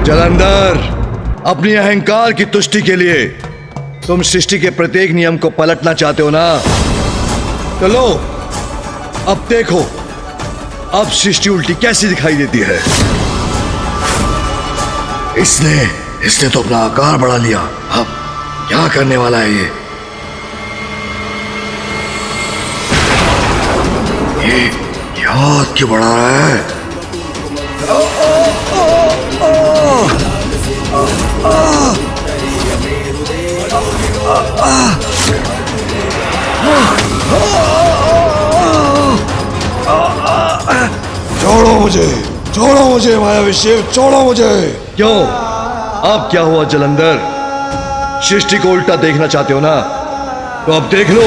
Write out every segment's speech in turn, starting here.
जलंधर, अपनी अहंकार की तुष्टि के लिए तुम सृष्टि के प्रत्येक नियम को पलटना चाहते हो ना? तो लो, अब देखो अब सृष्टि उल्टी कैसी दिखाई देती है। इसने तो अपना आकार बढ़ा लिया। अब क्या करने वाला है ये हाथ क्यों बढ़ा रहा है? छोड़ो मुझे मायावी शिव, छोड़ो मुझे। क्यों? अब क्या हुआ जलंधर? सृष्टि को उल्टा देखना चाहते हो ना? तो अब देख लो।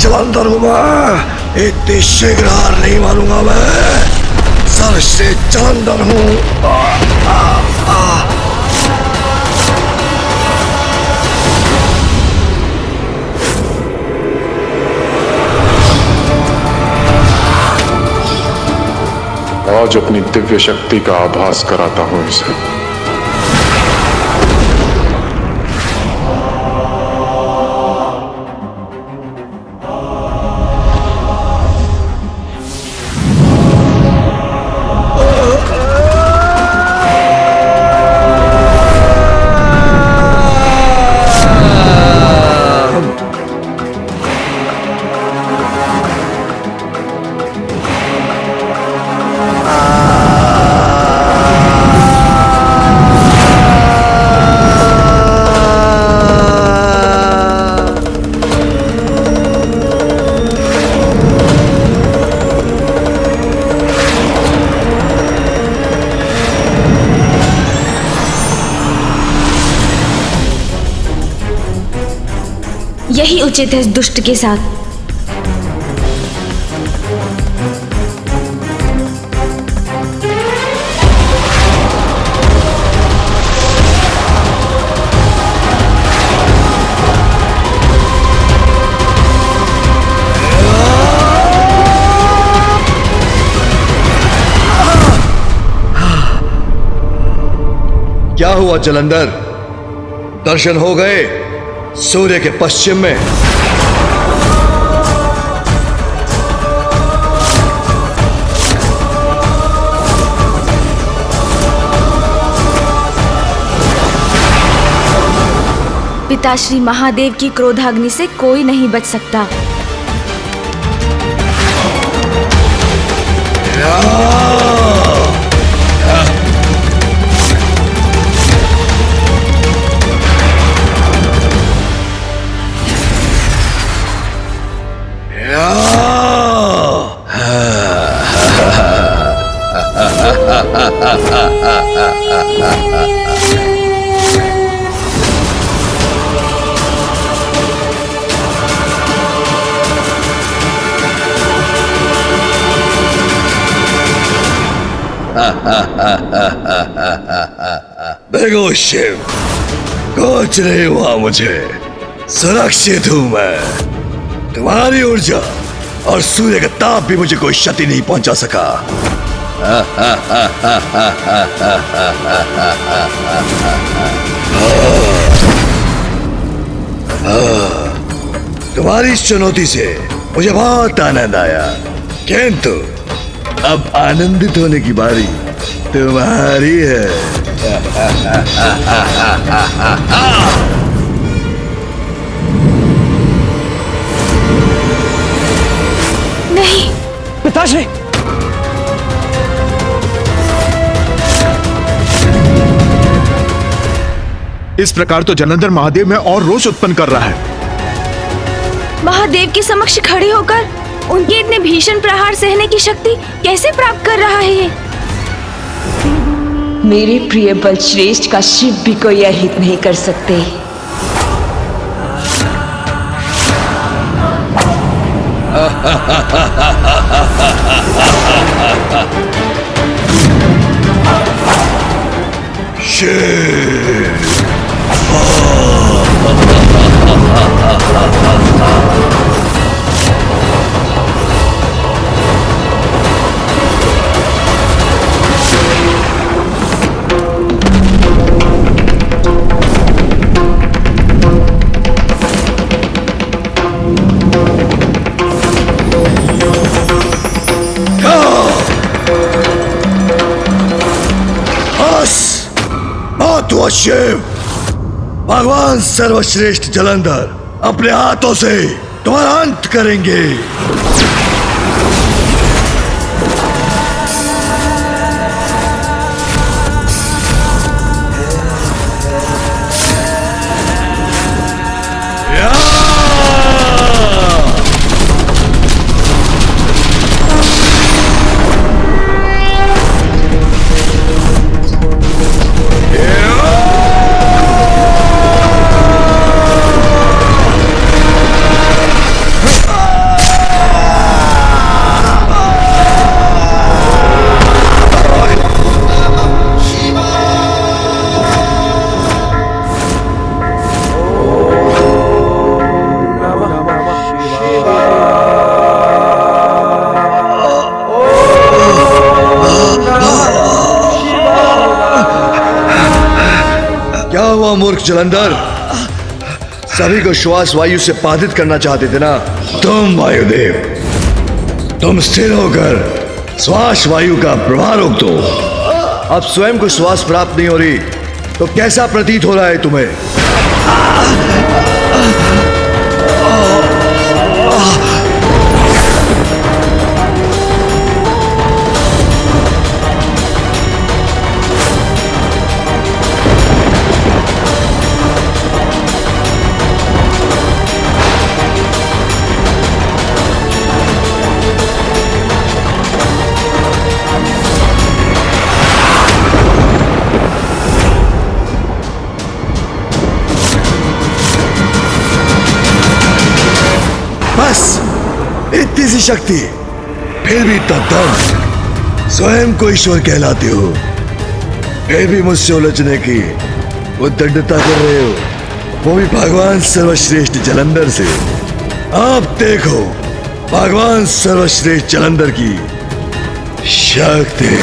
जलंधर हूं मैं, इतनी शीघ्र हार नहीं मानूंगा मैं। सर्वश्रेष्ठ जलंधर हूं। आज अपनी दिव्य शक्ति का आभास कराता हूं इसे। यही उचित है इस दुष्ट के साथ। क्या हुआ जलंधर? दर्शन हो गए सूर्य के पश्चिम में? पिताश्री महादेव की क्रोधाग्नि से कोई नहीं बच सकता। देखो शिव, कुछ नहीं हुआ मुझे, सुरक्षित हूं मैं। तुम्हारी ऊर्जा और सूर्य का ताप भी मुझे कोई क्षति नहीं पहुंचा सका। तुम्हारी इस चुनौती से मुझे बहुत आनंद आया, किंतु अब आनंदित होने की बारी तुम्हारी है। नहीं पिताश्री, इस प्रकार तो जलंधर महादेव में और रोष उत्पन्न कर रहा है। महादेव के समक्ष खड़े होकर उनके इतने भीषण प्रहार सहने की शक्ति कैसे प्राप्त कर रहा है ये? मेरे प्रिय बलश्रेष्ठ का शिव भी कोई अहित नहीं कर सकते। शिव, भगवान सर्वश्रेष्ठ जलंधर अपने हाथों से तुम्हारा अंत करेंगे। मूर्ख जलंधर, सभी को श्वास वायु से बाधित करना चाहते थे ना तुम वायुदेव। तुम स्थिर होकर श्वास वायु का प्रवाह रोक दो। अब स्वयं को श्वास प्राप्त नहीं हो रही तो कैसा प्रतीत हो रहा है तुम्हें? बस इतनी सी शक्ति, फिर भी इतना दम। स्वयं को ईश्वर कहलाते हो, फिर भी मुझसे उलझने की उद्दंडता कर रहे हो, वो भी भगवान सर्वश्रेष्ठ जलंधर से। अब देखो भगवान सर्वश्रेष्ठ जलंधर की शक्ति।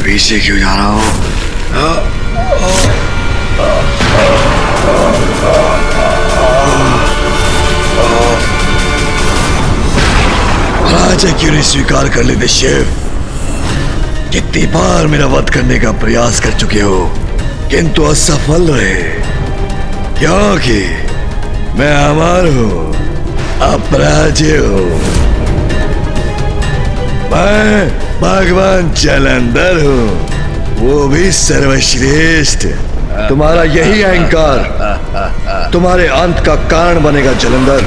पीछे क्यों जा रहा हूं? राजा क्यों नहीं स्वीकार कर लेते शिव? कितनी बार मेरा वध करने का प्रयास कर चुके हो किंतु असफल रहे, क्योंकि मैं अमर हूं, अपराजय हूं। मैं भगवान जलंधर हूं, वो भी सर्वश्रेष्ठ। तुम्हारा यही अहंकार तुम्हारे अंत का कारण बनेगा जलंधर।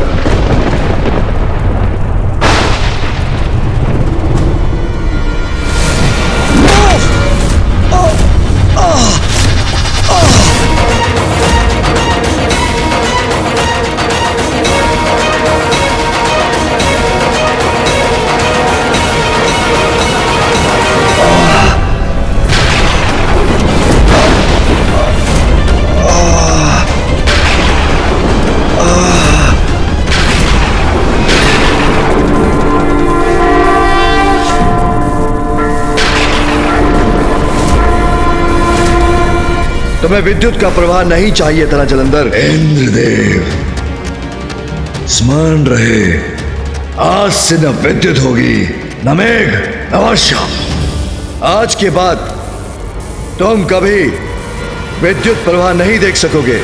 तुम्हें विद्युत का प्रवाह नहीं चाहिए था ना जलंधर। इंद्रदेव, स्मरण रहे, आज से न विद्युत होगी, न मेघ, न वर्षा। आज के बाद तुम कभी विद्युत प्रवाह नहीं देख सकोगे।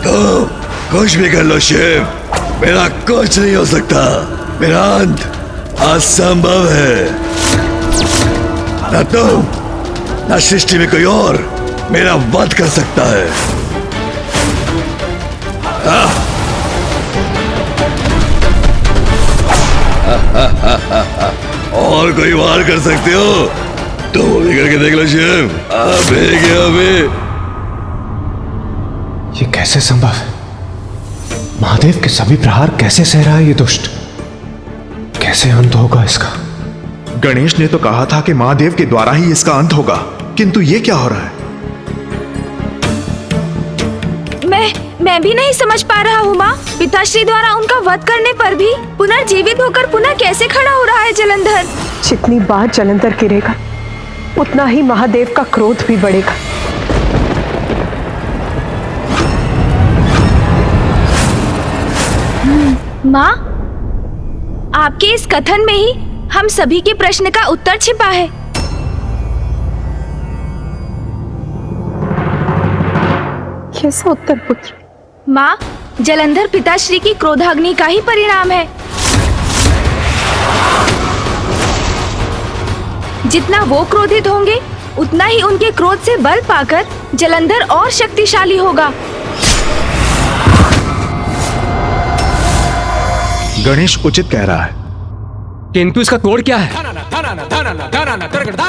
तो कुछ भी कर लो शिव, मेरा कुछ नहीं हो सकता। मेरा अंत असंभव है। न तुम न सृष्टि में कोई और मेरा वध कर सकता है। और कोई वार कर सकते हो तो वो भी करके देख लो शिव। अबे ये कैसे संभव है? महादेव के सभी प्रहार कैसे सह रहा है ये दुष्ट? कैसे अंत होगा इसका? गणेश ने तो कहा था कि महादेव के द्वारा ही इसका अंत होगा, किंतु ये क्या हो रहा है? मैं भी नहीं समझ पा रहा हूँ माँ। पिताश्री द्वारा उनका वध करने पर भी पुनर्जीवित होकर पुनः कैसे खड़ा हो रहा है जलंधर? जितनी बार जलंधर गिरेगा उतना ही महादेव का क्रोध भी बढ़ेगा। माँ, आपके इस कथन में ही हम सभी के प्रश्न का उत्तर छिपा है। कैसा उत्तर पुत्र? माँ, जलंधर पिताश्री की क्रोधाग्नि का ही परिणाम है। जितना वो क्रोधित होंगे उतना ही उनके क्रोध से बल पाकर जलंधर और शक्तिशाली होगा। गणेश उचित कह रहा है, किंतु इसका तोड़ क्या है?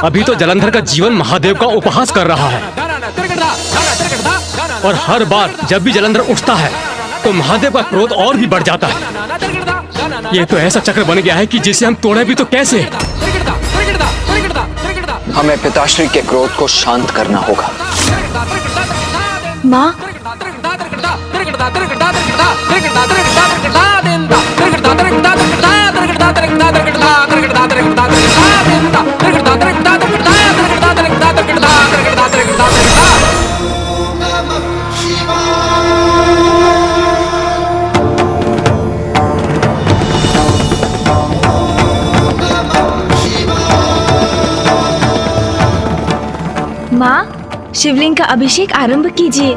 अभी तो जलंधर का जीवन महादेव का उपहास कर रहा है, और हर बार जब भी जलंधर उठता है तो महादेव का क्रोध और भी बढ़ जाता है। ये तो ऐसा चक्र बन गया है कि जिसे हम तोड़े भी तो कैसे? हमें पिताश्री के क्रोध को शांत करना होगा। माँ, माँ, शिवलिंग का अभिषेक आरंभ कीजिए।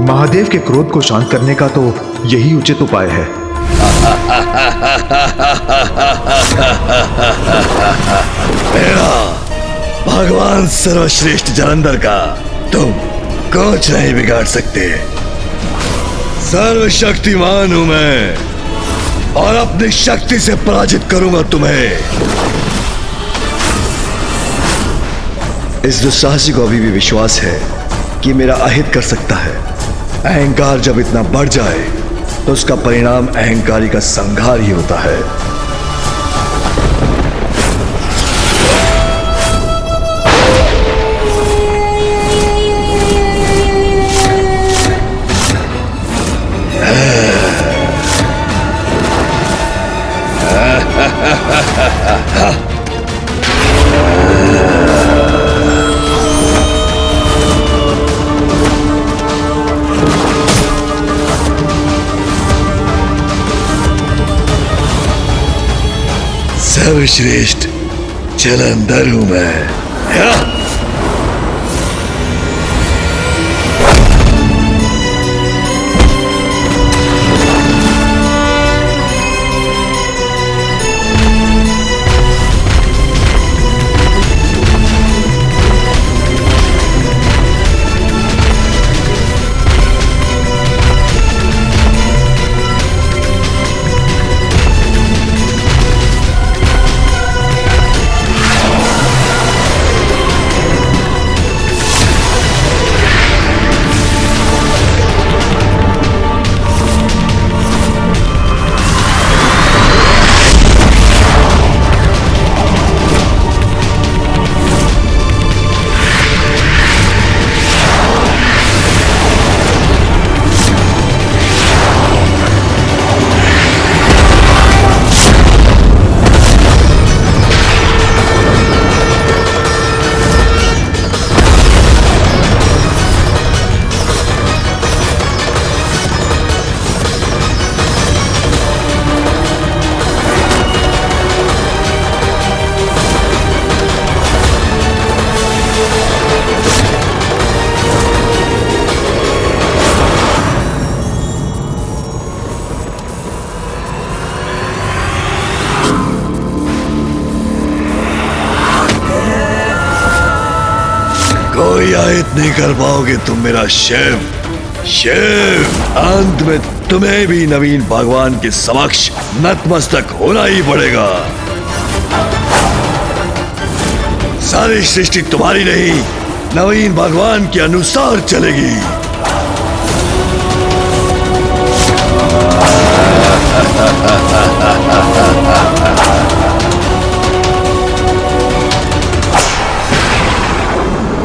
महादेव के क्रोध को शांत करने का तो यही उचित उपाय है। मेरा भगवान सर्वश्रेष्ठ जलंधर का तुम कुछ नहीं बिगाड़ सकते। सर्वशक्तिमान हूं मैं। और अपनी शक्ति से पराजित करूंगा तुम्हें। इस दुस्साहसी को अभी भी विश्वास है कि मेरा अहित कर सकता है। अहंकार जब इतना बढ़ जाए तो उसका परिणाम अहंकारी का संहार ही होता है। सर्वश्रेष्ठ जलंधर हूं मैं। कोई आयत नहीं कर पाओगे तुम मेरा शिव। अंत में तुम्हें भी नवीन भगवान के समक्ष नतमस्तक होना ही पड़ेगा। सारी सृष्टि तुम्हारी नहीं, नवीन भगवान के अनुसार चलेगी।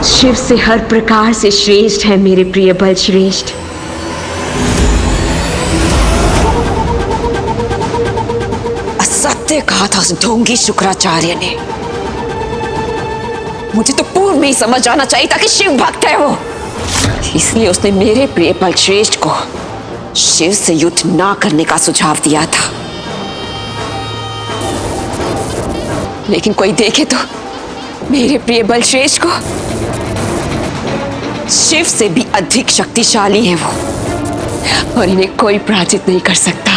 शिव से हर प्रकार से श्रेष्ठ है मेरे प्रिय बल श्रेष्ठ। असत्य कहा था उस ढोंगी शुक्राचार्य ने। मुझे तो पूर्व में ही समझ आना चाहिए था कि शिव भक्त है वो। इसलिए उसने मेरे प्रिय बल श्रेष्ठ को शिव से युद्ध ना करने का सुझाव दिया था। लेकिन कोई देखे तो मेरे प्रिय बल श्रेष्ठ को शिव से भी अधिक शक्तिशाली है वो, और इन्हें कोई पराजित नहीं कर सकता।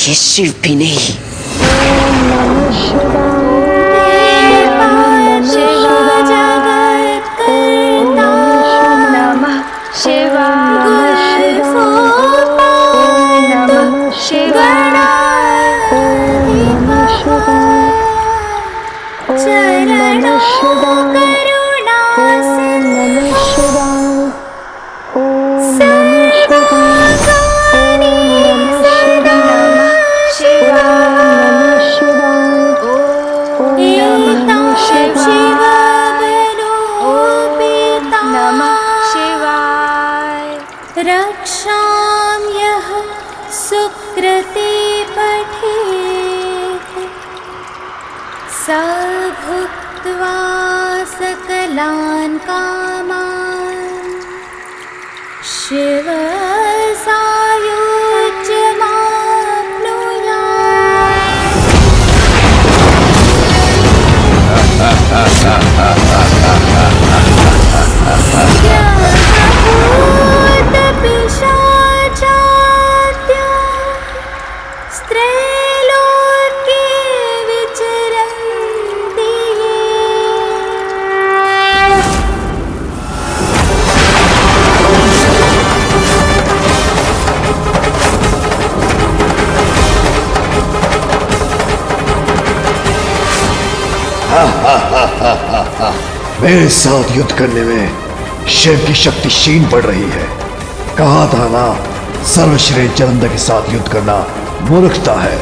ये शिव भी नहीं। भुक्त्वा सकलान् कामान् शिव मेरे साथ युद्ध करने में शिव की शक्ति क्षीण पड़ रही है। कहा था ना, सर्वश्रेष्ठ जलंधर के साथ युद्ध करना मूर्खता है।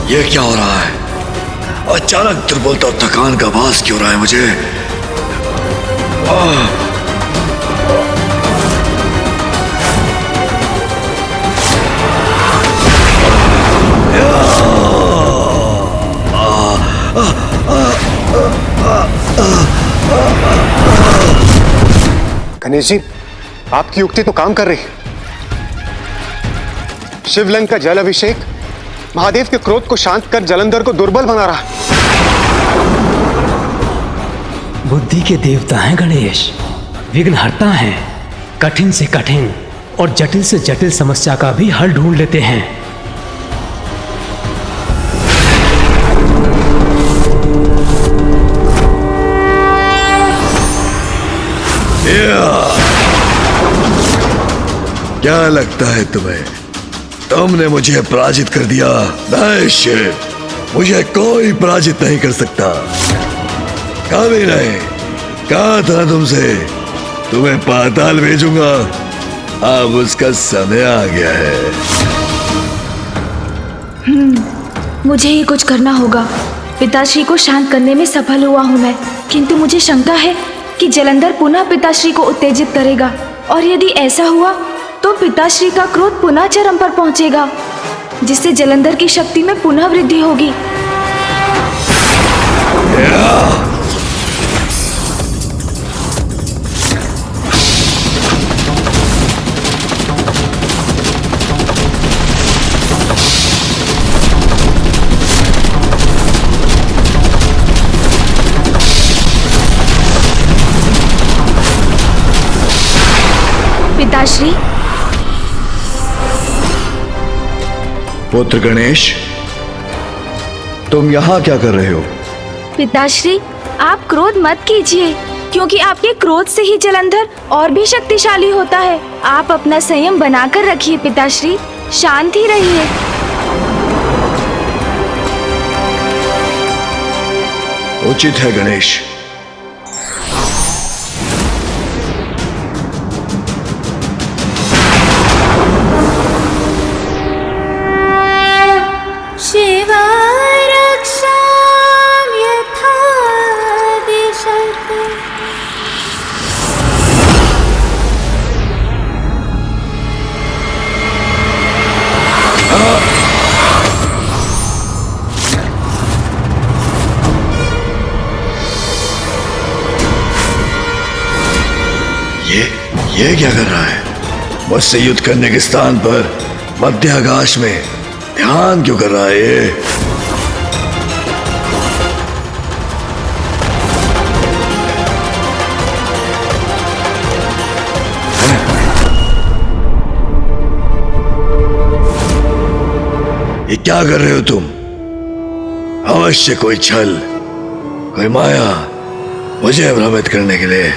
ये क्या हो रहा है? अचानक दुर्बलता और थकान का आभास क्यों हो रहा है मुझे? गणेश जी, आपकी युक्ति तो काम कर रही। शिवलिंग का जल अभिषेक महादेव के क्रोध को शांत कर जलंधर को दुर्बल बना रहा। बुद्धि के देवता हैं गणेश, विघ्नहर्ता हैं। कठिन से कठिन और जटिल से जटिल समस्या का भी हल ढूंढ लेते हैं। क्या लगता है तुम्हें? तुमने मुझे पराजित कर दिया? नहीं शिव, मुझे कोई पराजित नहीं कर सकता, कभी नहीं। कहा था तुमसे, तुम्हें पाताल भेजूंगा, अब उसका समय आ गया है। मुझे ही कुछ करना होगा। पिताश्री को शांत करने में सफल हुआ हूँ मैं, किंतु मुझे शंका है कि जलंधर पुनः पिताश्री को उत्तेजित करेगा, और यदि ऐसा हुआ तो पिताश्री का क्रोध पुनः चरम पर पहुंचेगा, जिससे जलंधर की शक्ति में पुनः वृद्धि होगी। पिताश्री। पुत्र गणेश, तुम यहाँ क्या कर रहे हो? पिताश्री, आप क्रोध मत कीजिए, क्योंकि आपके क्रोध से ही जलंधर और भी शक्तिशाली होता है। आप अपना संयम बनाकर रखिए पिताश्री, शांत ही रहिए। उचित है गणेश। शिवा रक्षां यथा दिशते। ये क्या कर रहा है? मुझसे युद्ध करने के स्थान पर मध्य आकाश में ध्यान क्यों कर रहा है ये? ये क्या कर रहे हो तुम? अवश्य कोई छल, कोई माया, मुझे भ्रमित करने के लिए।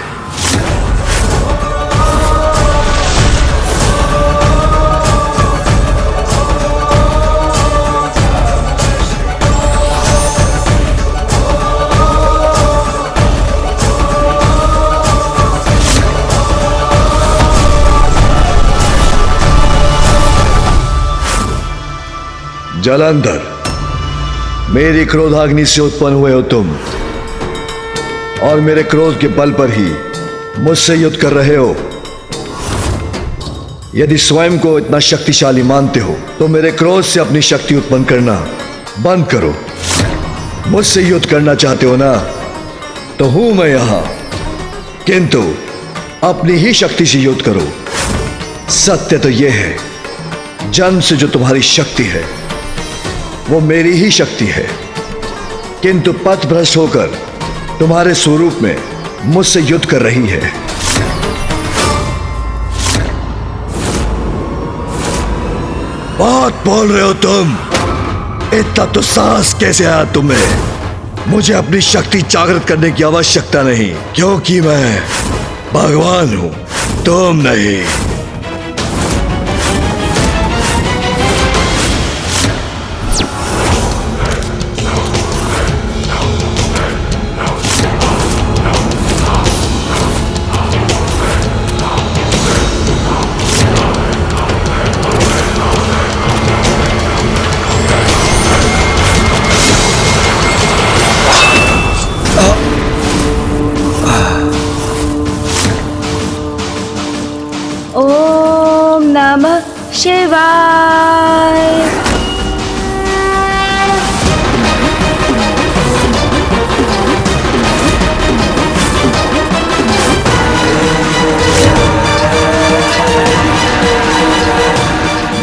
जलंधर, मेरी क्रोधाग्नि से उत्पन्न हुए हो तुम, और मेरे क्रोध के बल पर ही मुझसे युद्ध कर रहे हो। यदि स्वयं को इतना शक्तिशाली मानते हो तो मेरे क्रोध से अपनी शक्ति उत्पन्न करना बंद करो। मुझसे युद्ध करना चाहते हो ना, तो हूं मैं यहां, किंतु अपनी ही शक्ति से युद्ध करो। सत्य तो यह है, जन्म से जो तुम्हारी शक्ति है वो मेरी ही शक्ति है, किंतु पथ भ्रष्ट होकर तुम्हारे स्वरूप में मुझसे युद्ध कर रही है। बहुत बोल रहे हो तुम, इतना तो साहस कैसे आया तुम्हें? मुझे अपनी शक्ति जागृत करने की आवश्यकता नहीं, क्योंकि मैं भगवान हूं, तुम नहीं। ओम नमः शिवाय।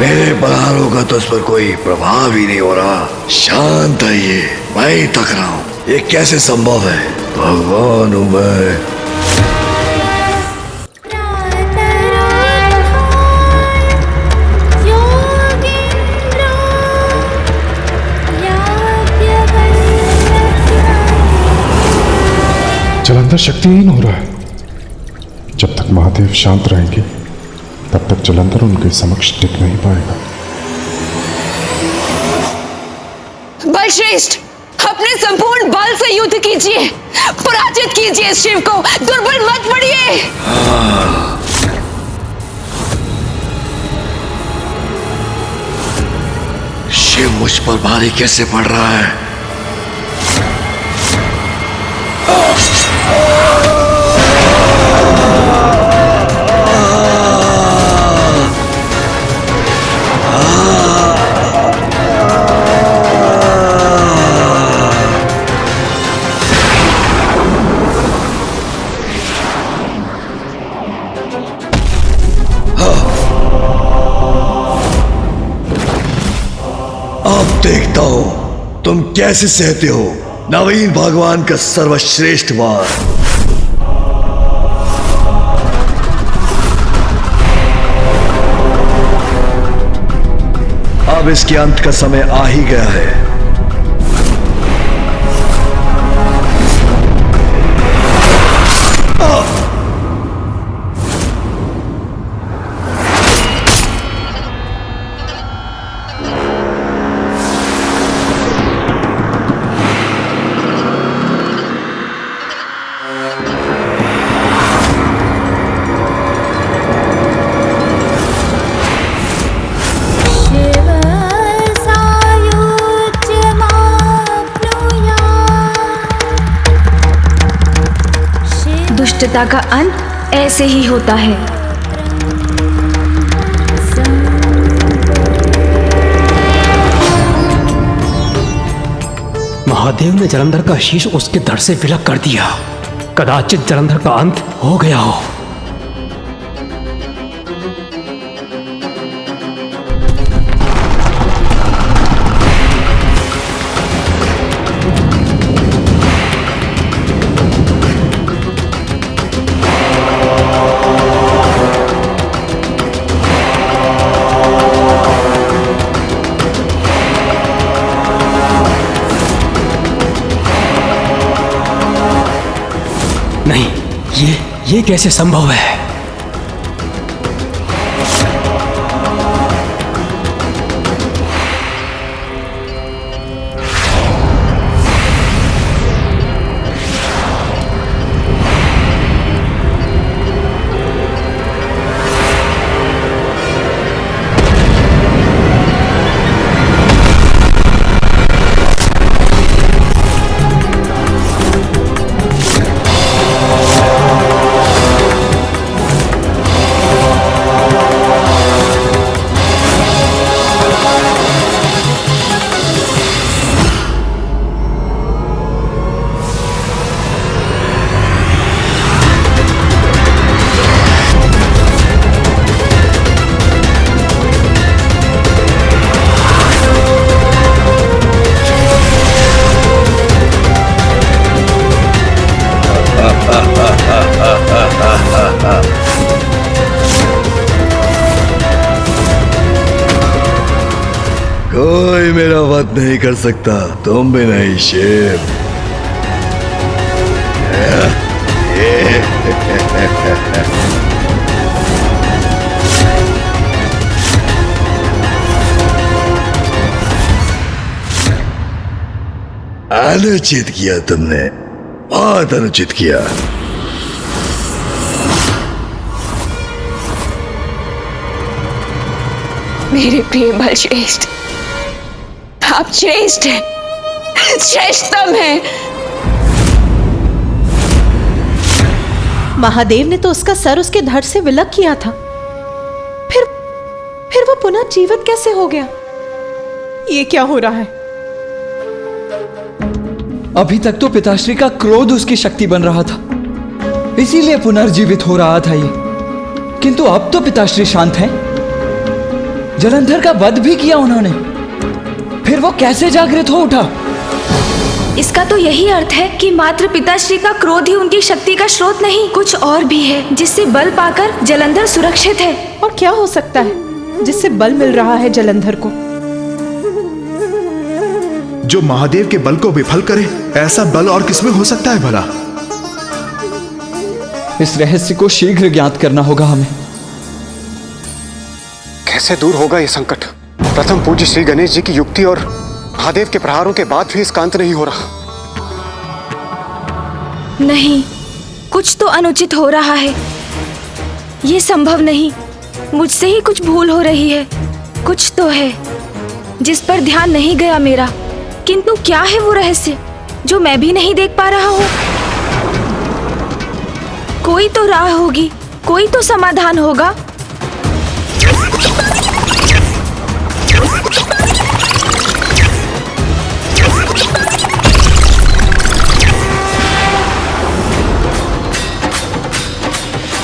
मेरे प्रहारों का तो उस पर कोई प्रभाव ही नहीं हो रहा। शांत है ये, मैं ही थक रहा हूं। ये कैसे संभव है? भगवान हूं मैं। जलंधर शक्तिहीन हो रहा है। जब तक महादेव शांत रहेंगे तब तक जलंधर उनके समक्ष टिक नहीं पाएगा। बलश्रेष्ठ, अपने संपूर्ण बल से युद्ध कीजिए, पराजित कीजिए इस शिव को, दुर्बल मत पड़िए। शिव मुझ पर भारी कैसे पड़ रहा है? अब देखता हूं तुम कैसे सहते हो नवीन भगवान का सर्वश्रेष्ठ वार। अब इसके अंत का समय आ ही गया है। दुष्टता का अंत ऐसे ही होता है। महादेव ने जलंधर का शीश उसके धड़ से विलग कर दिया। कदाचित जलंधर का अंत हो गया हो। नहीं, ये कैसे संभव है? कोई मेरा वध नहीं कर सकता, तुम भी नहीं शिव। अनुचित किया तुमने, बहुत अनुचित किया। मेरे प्रिय बलश्रेष्ठ, आप श्रेष्ठ हैं, श्रेष्ठतम हैं। महादेव ने तो उसका सर उसके धड़ से विलग किया था, फिर वो पुनः जीवित कैसे हो गया? ये क्या हो रहा है? अभी तक तो पिताश्री का क्रोध उसकी शक्ति बन रहा था, इसीलिए पुनर्जीवित हो रहा था ये। किंतु अब तो पिताश्री शांत हैं। जलंधर का वध भी किया उन्होंने, फिर वो कैसे जागृत हो उठा? इसका तो यही अर्थ है कि मात्र पिताश्री का क्रोध ही उनकी शक्ति का स्रोत नहीं, कुछ और भी है जिससे बल पाकर जलंधर सुरक्षित है। और क्या हो सकता है जिससे बल मिल रहा है जलंधर को? जो महादेव के बल को विफल करे, ऐसा बल और किसमें हो सकता है भला? इस रहस्य को शीघ्र ज्ञात करना होगा हमें। कैसे दूर होगा ये संकट? प्रथम पूज्य श्री गणेश जी की युक्ति और महादेव के प्रहारों के बाद भी इसका अंत नहीं हो रहा। नहीं, कुछ तो अनुचित हो रहा है। ये संभव नहीं, मुझसे ही कुछ भूल हो रही है। कुछ तो है जिस पर ध्यान नहीं गया मेरा, किंतु क्या है वो रहस्य जो मैं भी नहीं देख पा रहा हूँ? कोई तो राह होगी, कोई तो समाधान होगा।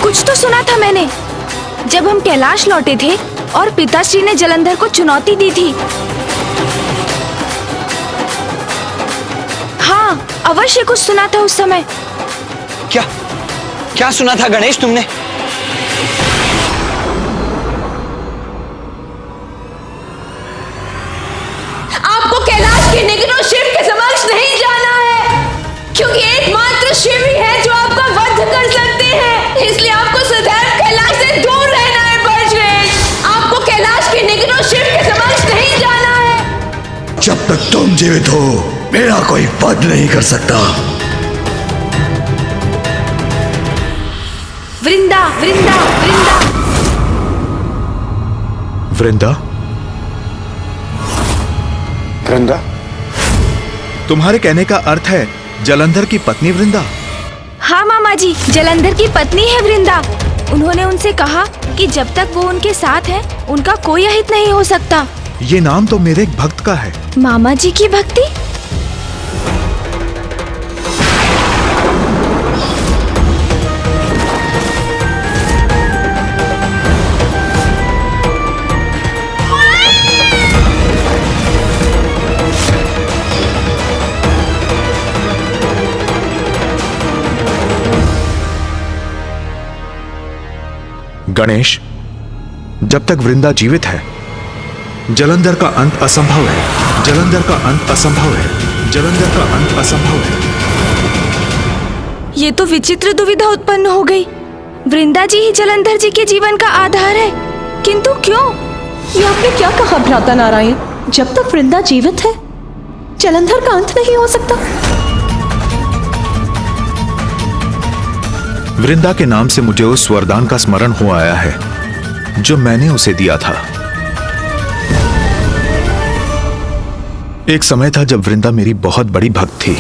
कुछ तो सुना था मैंने जब हम कैलाश लौटे थे और पिताश्री ने जलंधर को चुनौती दी थी। हाँ, अवश्य कुछ सुना था उस समय। क्या क्या सुना था गणेश तुमने? आपको कैलाश के निकटों शिव के समक्ष नहीं जाना है, क्योंकि एकमात्र शिव ही है जो आपका वध कर सकते हैं। इसलिए आपको सदैव कैलाश से दूर रहना है बलश्रेष्ठ। आपको कैलाश के निकटों शिव के समक्ष नहीं जाना है। जब तक तुम जीवित हो, मेरा कोई वध नहीं कर सकता। वृंदा, वृंदा, वृंदा। वृंदा? वृंदा? तुम्हारे कहने का अर्थ है जलंधर की पत्नी वृंदा? हाँ मामा जी, जलंधर की पत्नी है वृंदा। उन्होंने उनसे कहा कि जब तक वो उनके साथ है, उनका कोई अहित नहीं हो सकता। ये नाम तो मेरे एक भक्त का है। मामा जी की भक्ति? गणेश, जब तक वृंदा जीवित है, जलंधर का अंत असंभव है। जलंधर का अंत असंभव है। जलंधर का अंत असंभव है। ये तो विचित्र दुविधा उत्पन्न हो गई। वृंदा जी ही जलंधर जी के जीवन का आधार है, किंतु क्यों? ये आपने क्या कहा भ्राता नारायण? जब तक वृंदा जीवित है, जलंधर का अंत नहीं हो सकता। वृंदा के नाम से मुझे उस वरदान का स्मरण हो आया है जो मैंने उसे दिया था। एक समय था जब वृंदा मेरी बहुत बड़ी भक्त थी।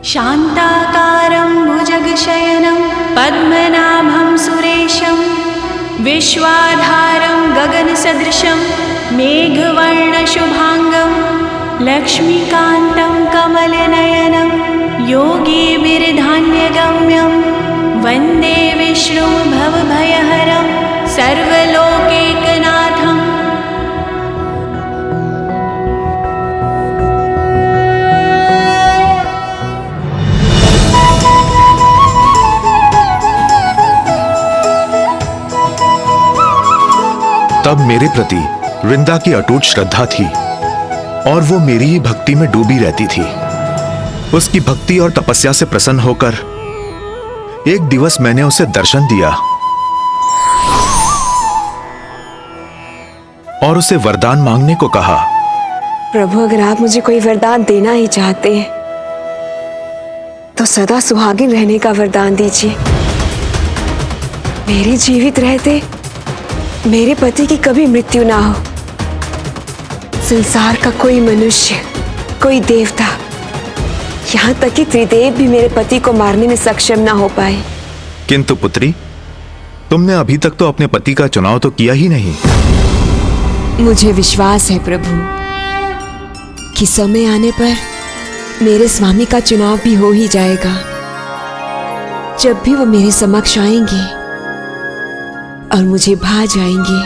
शांताकारं भुजगशयनं पद्मनाभं सुरेशं विश्वाधारं गगनसदृशं मेघवर्णशुभांगं लक्ष्मीकान्तं कमलनयनं योगीभिर्धान्यगम्यं वन्दे विष्णुं भवभयहरं सर्वलोकैकनाथम्। तब मेरे प्रति वृंदा की अटूट श्रद्धा थी और वो मेरी ही भक्ति में डूबी रहती थी। उसकी भक्ति और तपस्या से प्रसन्न होकर एक दिवस मैंने उसे दर्शन दिया और उसे वरदान मांगने को कहा। प्रभु, अगर आप मुझे कोई वरदान देना ही चाहते हैं तो सदा सुहागिन रहने का वरदान दीजिए। मेरे जीवित रहते मेरे पति की कभी मृत्यु ना हो। संसार का कोई मनुष्य, कोई देवता, यहाँ तक कि त्रिदेव भी मेरे पति को मारने में सक्षम ना हो पाए। किंतु पुत्री, तुमने अभी तक तो अपने पति का चुनाव तो किया ही नहीं। मुझे विश्वास है प्रभु कि समय आने पर मेरे स्वामी का चुनाव भी हो ही जाएगा। जब भी वो मेरे समक्ष आएंगे और मुझे भा जाएंगे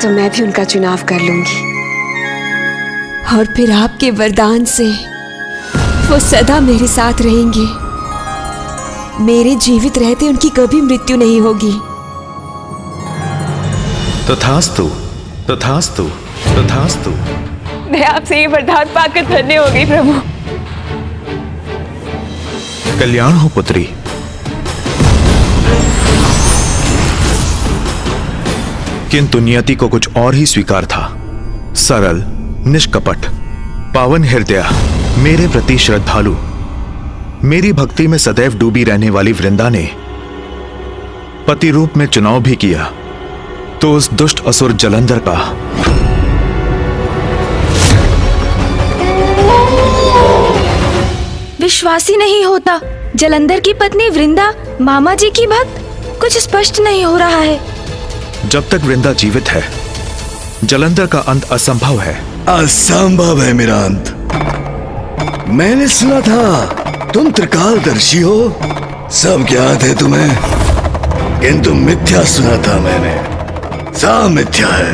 तो मैं भी उनका चुनाव कर लूंगी और फिर आपके वरदान से वो सदा मेरे साथ रहेंगे। मेरे जीवित रहते उनकी कभी मृत्यु नहीं होगी। तथास्तु, तथास्तु, तथास्तु। मैं आपसे ये वरदान पाकर धन्य हो गई प्रभु। कल्याण हो पुत्री। किंतु नियति को कुछ और ही स्वीकार था। सरल, निष्कपट, पावन हृदय, मेरे प्रति श्रद्धालु, मेरी भक्ति में सदैव डूबी रहने वाली वृंदा ने पति रूप में चुनाव भी किया तो उस दुष्ट असुर जलंधर का विश्वास ही नहीं होता। जलंधर की पत्नी वृंदा मामा जी की भक्त, कुछ स्पष्ट नहीं हो रहा है। जब तक वृंदा जीवित है जलंधर का अंत असंभव है। असंभव है मेरा अंत। मैंने सुना था तुम त्रिकालदर्शी हो, सब ज्ञात है तुम्हें, किंतु मिथ्या सुना था मैंने, सब मिथ्या है।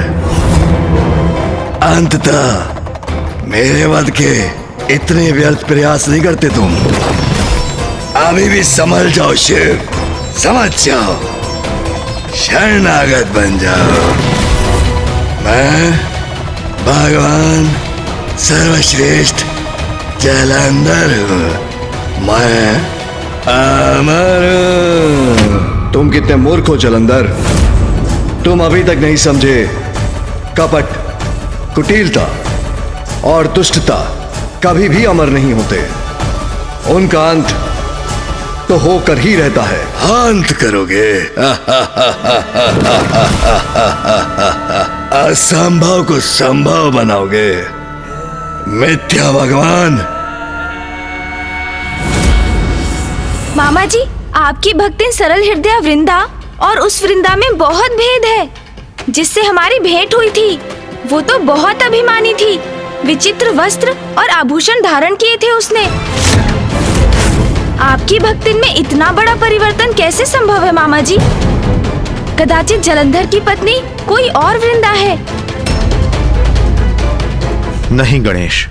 अंततः मेरे वध के इतने व्यर्थ प्रयास नहीं करते तुम। अभी भी समझ जाओ शिव, समझ जाओ, शरणागत बन जाओ। मैं भगवान सर्वश्रेष्ठ जलंधर हूँ, मैं अमर हूँ। तुम कितने मूर्ख हो जलंधर, तुम अभी तक नहीं समझे कपट, कुटिलता और दुष्टता कभी भी अमर नहीं होते। उनका अंत तो होकर ही रहता है। अंत करोगे असंभव को संभव बनाओगे, मिथ्या भगवान। मामा जी, आपकी भक्ति सरल हृदय वृंदा और उस वृंदा में बहुत भेद है। जिससे हमारी भेंट हुई थी वो तो बहुत अभिमानी थी, विचित्र वस्त्र और आभूषण धारण किए थे उसने। आपकी भक्ति में इतना बड़ा परिवर्तन कैसे संभव है मामा जी? कदाचित जलंधर की पत्नी कोई और वृंदा है। नहीं गणेश,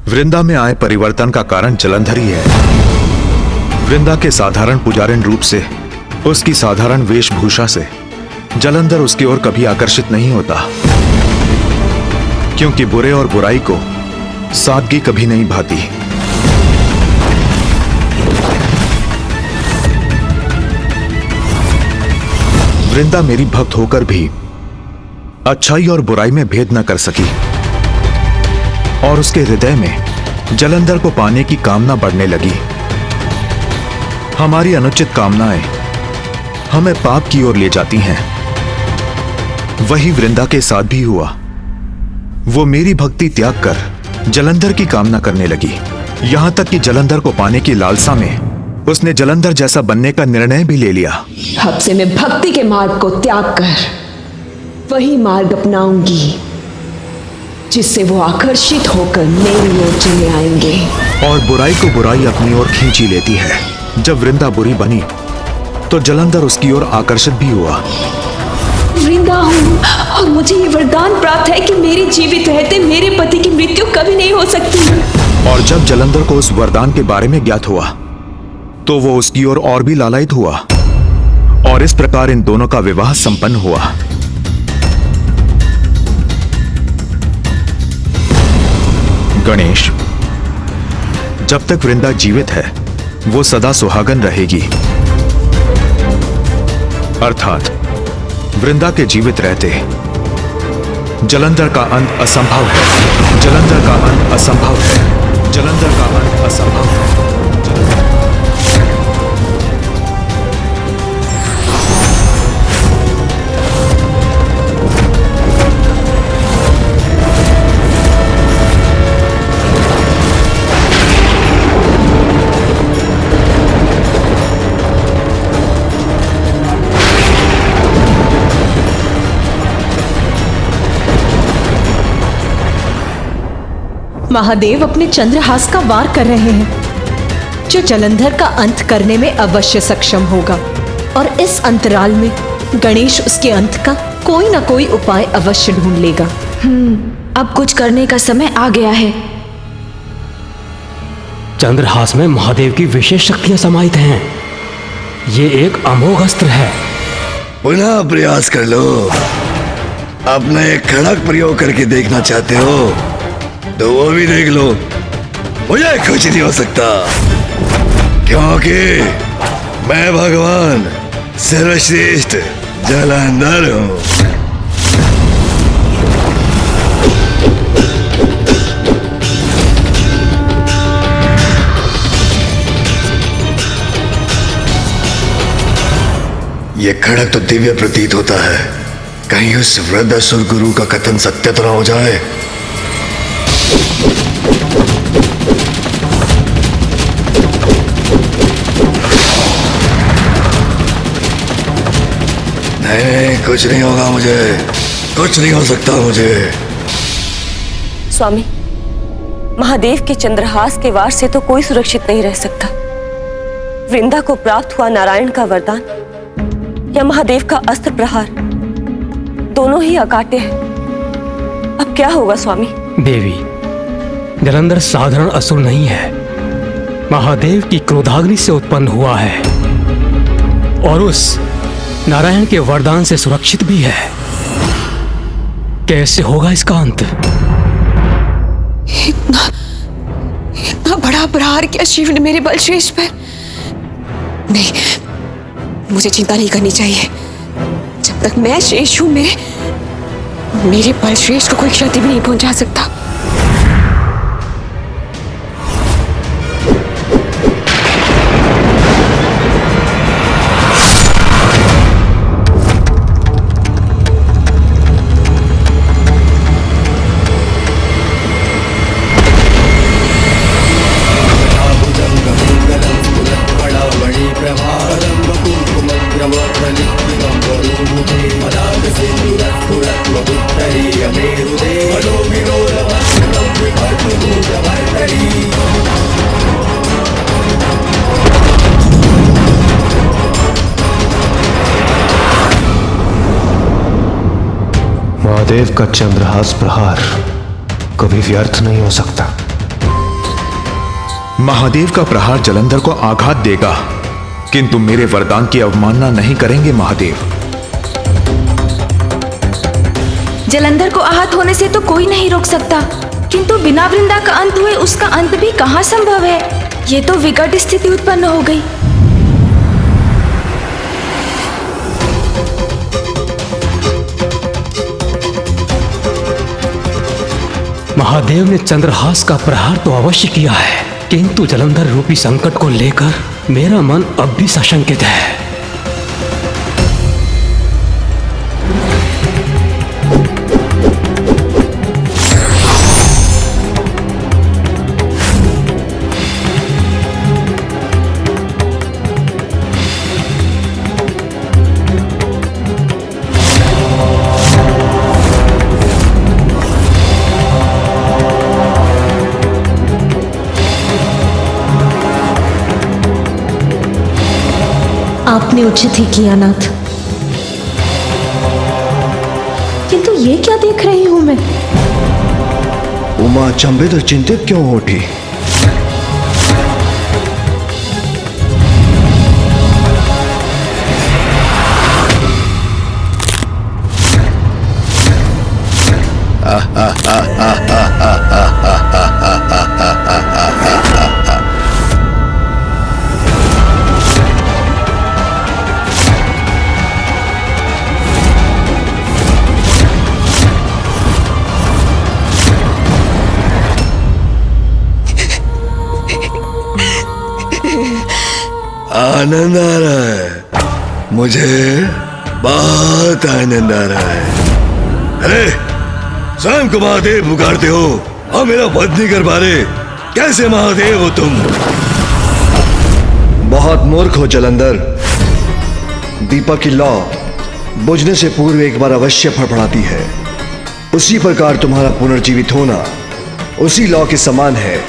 वृंदा में आए परिवर्तन का कारण जलंधर ही है। वृंदा के साधारण पुजारिन रूप से, उसकी साधारण वेशभूषा से जलंधर उसकी ओर कभी आकर्षित नहीं होता, क्योंकि बुरे और बुराई को सादगी कभी नहीं भाती। वृंदा मेरी भक्त होकर भी अच्छाई और बुराई में भेद न कर सकी और उसके हृदय में जलंधर को पाने की कामना बढ़ने लगी। हमारी अनुचित कामनाएं हमें पाप की ओर ले जाती हैं। वही वृंदा के साथ भी हुआ। वो मेरी भक्ति त्याग कर जलंधर की कामना करने लगी, यहां तक कि जलंधर को पाने की लालसा में उसने जलंधर जैसा बनने का निर्णय भी ले लिया। अब से मैं भक्ति के मार्ग को त्याग कर वही मार्ग अपनाऊंगी जिससे वो आकर्षित होकर मेरी ओर चले आएंगे। और बुराई को बुराई अपनी ओर खींची लेती है। जब वृंदा बुरी बनी तो जलंधर उसकी ओर आकर्षित भी हुआ। वृंदा हूँ और मुझे ये वरदान प्राप्त है कि मेरे जीवित रहते मेरे पति की मृत्यु कभी नहीं हो सकती। और जब जलंधर को उस वरदान के बारे में ज्ञात हुआ तो वो उसकी ओर और भी लालायित हुआ और इस प्रकार इन दोनों का विवाह संपन्न हुआ। गणेश, जब तक वृंदा जीवित है वो सदा सुहागन रहेगी, अर्थात वृंदा के जीवित रहते जलंधर का अंत असंभव है। जलंधर का अंत असंभव है। जलंधर का अंत असंभव है। महादेव अपने चंद्रहास का वार कर रहे हैं, जो जलंधर का अंत करने में अवश्य सक्षम होगा, और इस अंतराल में गणेश उसके अंत का कोई ना कोई उपाय अवश्य ढूंढ लेगा। अब कुछ करने का समय आ गया है। चंद्रहास में महादेव की विशेष शक्तियां समाहित हैं। ये एक अमोघ अस्त्र है। पुनः प्रयास कर लो। अपना एक खड़क प्रयोग करके देखना चाहते हो तो वो भी देख लो। मुझे कुछ नहीं हो सकता, क्योंकि मैं भगवान सर्वश्रेष्ठ जलंधर हूं। ये खड़क तो दिव्य प्रतीत होता है। कहीं उस वृद्ध असुर गुरु का कथन सत्य तो ना हो जाए। नहीं, कुछ नहीं होगा मुझे, कुछ नहीं हो सकता मुझे। स्वामी, महादेव के चंद्रहास के वार से तो कोई सुरक्षित नहीं रह सकता। वृंदा को प्राप्त हुआ नारायण का वरदान या महादेव का अस्त्र प्रहार, दोनों ही अकाट्य हैं। अब क्या होगा स्वामी? देवी, जलंधर साधारण असुर नहीं है, महादेव की क्रोधाग्नि से उत्पन्न हुआ है और उस नारायण के वरदान से सुरक्षित भी है। कैसे होगा इसका अंत? इतना बड़ा प्रहार किया शिव ने मेरे बलश्रेष्ठ पर। नहीं, मुझे चिंता नहीं करनी चाहिए। जब तक मैं शेष हूं, मेरे बलश्रेष्ठ को कोई क्षति भी नहीं पहुंचा सकता। महादेव का चंद्रहास प्रहार कभी व्यर्थ नहीं हो सकता। महादेव का प्रहार जलंधर को आघात देगा, किंतु मेरे वरदान की अवमानना नहीं करेंगे महादेव। जलंधर को आहत होने से तो कोई नहीं रोक सकता, किंतु बिना वृंदा का अंत हुए उसका अंत भी कहाँ संभव है। ये तो विकट स्थिति उत्पन्न हो गई। महादेव ने चंद्रहास का प्रहार तो अवश्य किया है, किंतु जलंधर रूपी संकट को लेकर मेरा मन अब भी सशंकित है। आपने उचित ही किया नाथ, किंतु ये क्या देख रही हूं मैं? उमा अचंभित और चिंतित क्यों हो उठी? आनंद आ रहा है, मुझे बहुत आनंद आ रहा है। अरे स्वयं को महादेव पुकारते हो और मेरा वध नहीं कर पा रहे, कैसे महादेव हो तुम? बहुत मूर्ख हो जलंधर। दीपक की लौ बुझने से पूर्व एक बार अवश्य फड़फड़ाती है। उसी प्रकार तुम्हारा पुनर्जीवित होना उसी लौ के समान है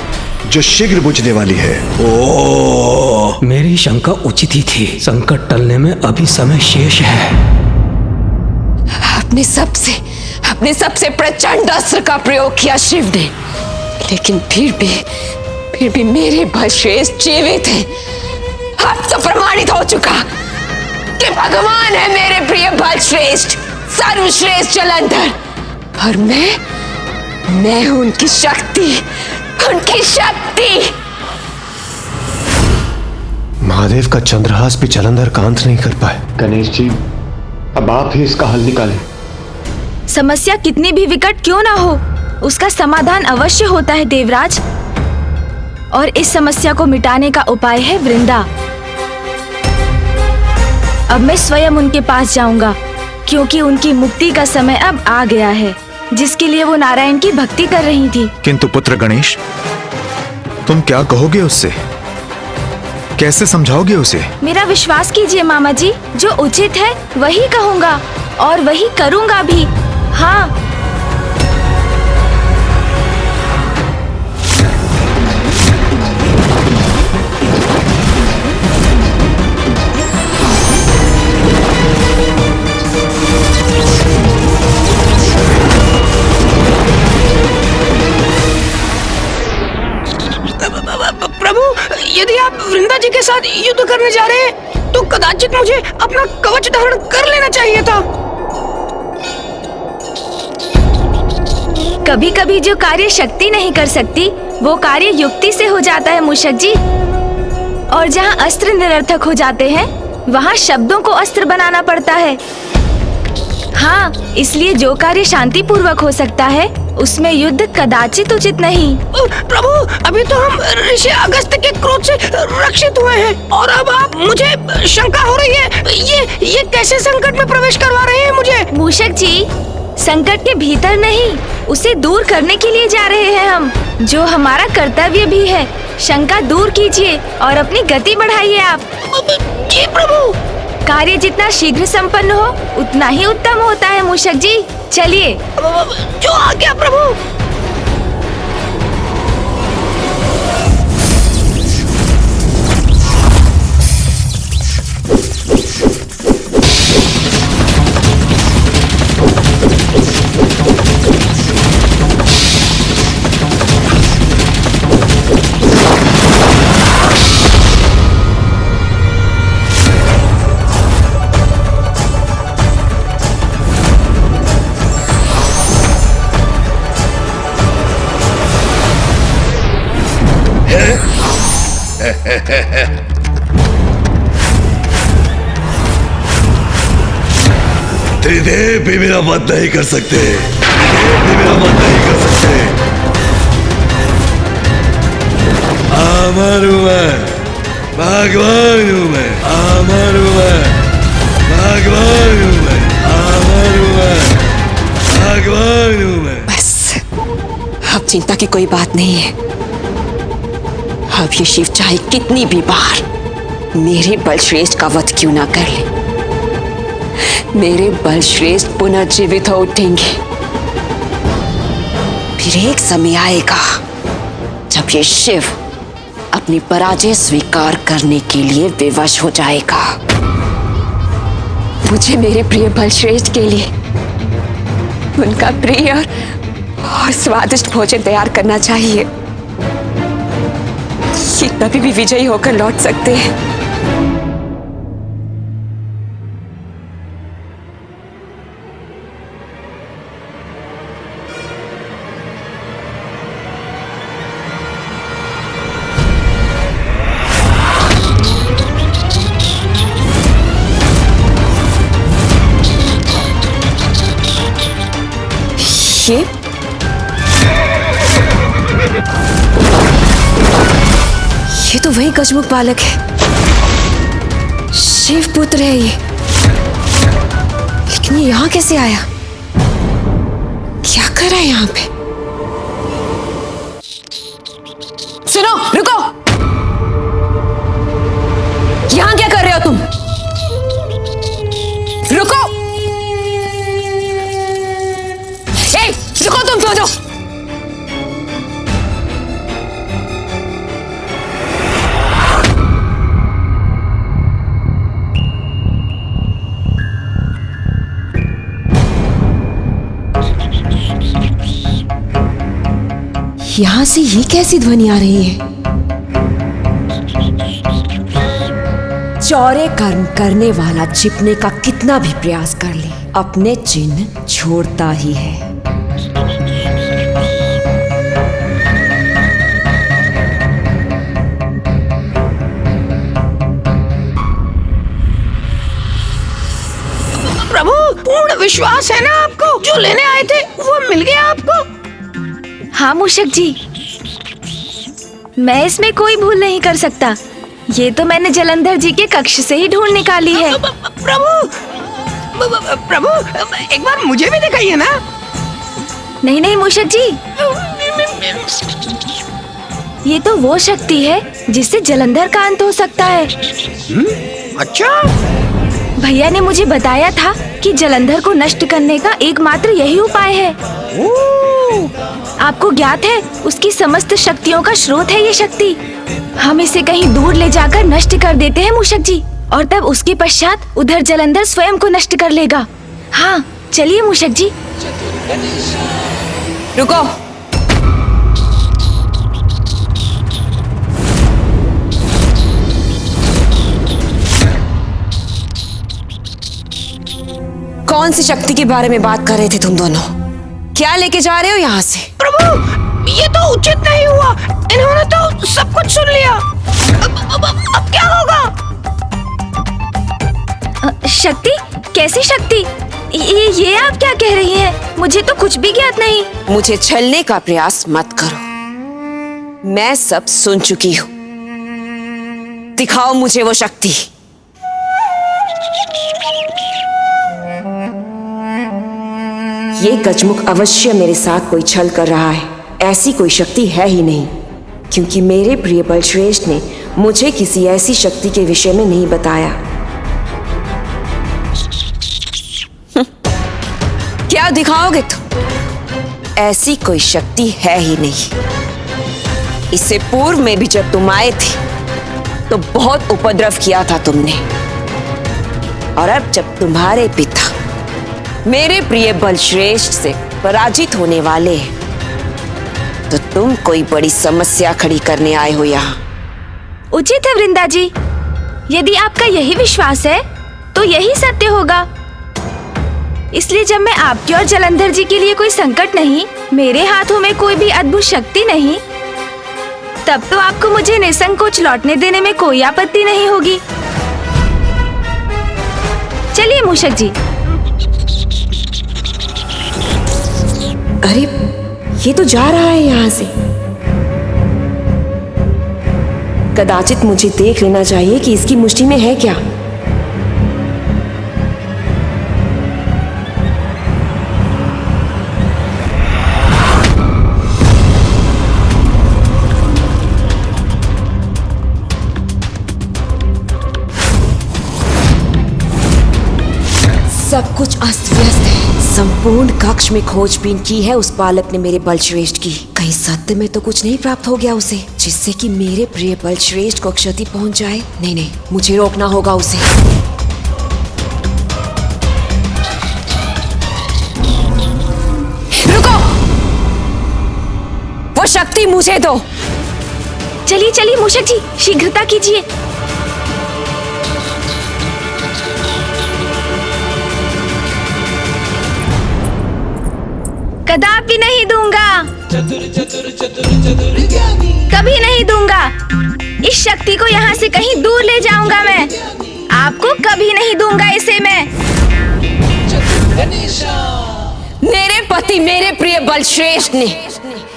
जो शीघ्र बुझने वाली है। ओह, मेरी शंका उचित ही थी। संकट टलने में अभी समय शेष है। अपने सबसे प्रचंड अस्त्र का प्रयोग किया शिव ने, लेकिन फिर भी मेरे बलश्रेष्ठ जीवित हैं। अब तो प्रमाणित हो चुका कि भगवान है मेरे प्रिय बलश्रेष्ठ, सर्वश्रेष्ठ जलंधर। और मैं हूं उनकी शक्ति। महादेव का चंद्रहास भी जलंधर का अंत नहीं कर पाए। गणेश जी, अब आप ही इसका हल निकालें। समस्या कितनी भी विकट क्यों ना हो, उसका समाधान अवश्य होता है देवराज। और इस समस्या को मिटाने का उपाय है वृंदा। अब मैं स्वयं उनके पास जाऊंगा, क्योंकि उनकी मुक्ति का समय अब आ गया है, जिसके लिए वो नारायण की भक्ति कर रही थी। किंतु पुत्र गणेश, तुम क्या कहोगे उससे? कैसे समझाओगे उसे? मेरा विश्वास कीजिए मामा जी, जो उचित है वही कहूंगा और वही करूंगा भी। हाँ, प्रभु, यदि आप वृंदा जी के साथ युद्ध करने जा रहे हैं तो कदाचित मुझे अपना कवच धारण कर लेना चाहिए था। कभी कभी जो कार्य शक्ति नहीं कर सकती वो कार्य युक्ति से हो जाता है मूषक जी। और जहाँ अस्त्र निरर्थक हो जाते हैं वहाँ शब्दों को अस्त्र बनाना पड़ता है। हाँ, इसलिए जो कार्य शांति पूर्वक हो सकता है उसमें युद्ध कदाचित उचित नहीं। प्रभु, अभी तो हम ऋषि अगस्त्य के क्रोध से रक्षित हुए हैं और अब आप मुझे शंका हो रही है। ये कैसे संकट में प्रवेश करवा रहे हैं मुझे? मूषक जी, संकट के भीतर नहीं, उसे दूर करने के लिए जा रहे हैं हम, जो हमारा कर्तव्य भी है। शंका दूर कीजिए और अपनी गति बढ़ाइए आप। जी प्रभु। कार्य जितना शीघ्र संपन्न हो उतना ही उत्तम होता है मूषक जी। चलिए। जो आज्ञा प्रभु। त्रिदेव भी मेरा वध नहीं कर सकते, त्रिदेव भी मेरा वध नहीं कर सकते। अमर हूं मैं, भगवान हूं मैं, अमर हूं मैं, भगवान हूं मैं, अमर हूं मैं, भगवान हूं मैं। बस, अब चिंता की कोई बात नहीं है। अब ये शिव चाहे कितनी भी बार मेरे बलश्रेष्ठ का वध क्यों ना कर ले, मेरे बलश्रेष्ठ पुनर्जीवित हो उठेंगे। फिर एक समय आएगा जब ये शिव अपनी पराजय स्वीकार करने के लिए विवश हो जाएगा। मुझे मेरे प्रिय बलश्रेष्ठ के लिए उनका प्रिय और स्वादिष्ट भोजन तैयार करना चाहिए। ये कभी भी विजयी होकर लौट सकते हैं। ये तो वही गजमुख बालक है शिव पुत्र है ये, लेकिन ये यहाँ कैसे आया? क्या कर रहा है यहाँ पे? सुनो, रुको। यहां क्या कर रहे हो तुम? रुको। ए, रुको तुम दोनों। यहां से ये कैसी ध्वनि आ रही है? चौरे कर्म करने वाला छिपने का कितना भी प्रयास कर ले, अपने चिन्ह छोड़ता ही है। प्रभु, पूर्ण विश्वास है ना आपको? जो लेने आए थे वो मिल गया आपको? हाँ मूषक जी, मैं इसमें कोई भूल नहीं कर सकता। ये तो मैंने जलंधर जी के कक्ष से ही ढूंढ निकाली है। प्रभु, एक बार मुझे भी दिखाइए ना। नहीं नहीं मूषक जी, ये तो वो शक्ति है जिससे जलंधर का अंत हो सकता है। अच्छा। भैया ने मुझे बताया था कि जलंधर को नष्ट करने का एकमात्र यही उपाय है। आपको ज्ञात है, उसकी समस्त शक्तियों का स्रोत है ये शक्ति। हम इसे कहीं दूर ले जाकर नष्ट कर देते हैं मूषक जी, और तब उसके पश्चात उधर जलंधर स्वयं को नष्ट कर लेगा। हाँ चलिए मूषक जी। रुको। कौन सी शक्ति के बारे में बात कर रहे थे तुम दोनों? क्या लेके जा रहे हो यहाँ से? प्रभु, ये तो उचित नहीं हुआ। इन्होंने तो सब कुछ सुन लिया। अब क्या होगा? शक्ति? कैसी शक्ति? ये आप क्या कह रही हैं? मुझे तो कुछ भी ज्ञात नहीं। मुझे छलने का प्रयास मत करो, मैं सब सुन चुकी हूँ। दिखाओ मुझे वो शक्ति। ये गजमुख अवश्य मेरे साथ कोई छल कर रहा है। ऐसी कोई शक्ति है ही नहीं, क्योंकि मेरे प्रिय बलश्रेष्ठ ने मुझे किसी ऐसी शक्ति के विषय में नहीं बताया। क्या दिखाओगे तुम? ऐसी कोई शक्ति है ही नहीं। इससे पूर्व में भी जब तुम आए थे तो बहुत उपद्रव किया था तुमने, और अब जब तुम्हारे पिता मेरे प्रिय बलश्रेष्ठ से पराजित होने वाले हैं, तो तुम कोई बड़ी समस्या खड़ी करने आए हो यहाँ। उचित है वृंदा जी, यदि आपका यही विश्वास है तो यही सत्य होगा। इसलिए जब मैं आपके और जलंधर जी के लिए कोई संकट नहीं, मेरे हाथों में कोई भी अद्भुत शक्ति नहीं, तब तो आपको मुझे निसंकोच लौटने देने में कोई आपत्ति नहीं होगी। चलिए मूषक जी। अरे ये तो जा रहा है यहाँ से। कदाचित मुझे देख लेना चाहिए कि इसकी मुट्ठी में है क्या। सब कुछ अस्त व्यस्त है। संपूर्ण कक्ष में खोजबीन की है उस बालक ने मेरे बलश्रेष्ठ की। कहीं सत्य में तो कुछ नहीं प्राप्त हो गया उसे, जिससे कि मेरे प्रिय बलश्रेष्ठ को क्षति पहुंच जाए। नहीं नहीं, मुझे रोकना होगा उसे। रुको, वो शक्ति मुझे दो। चलिए चलिए मूषक जी, शीघ्रता कीजिए। कदापि नहीं दूंगा, कभी नहीं दूंगा। इस शक्ति को यहाँ से कहीं दूर ले जाऊंगा मैं। आपको कभी नहीं दूंगा इसे मैं। मेरे पति मेरे प्रिय बलश्रेष्ठ ने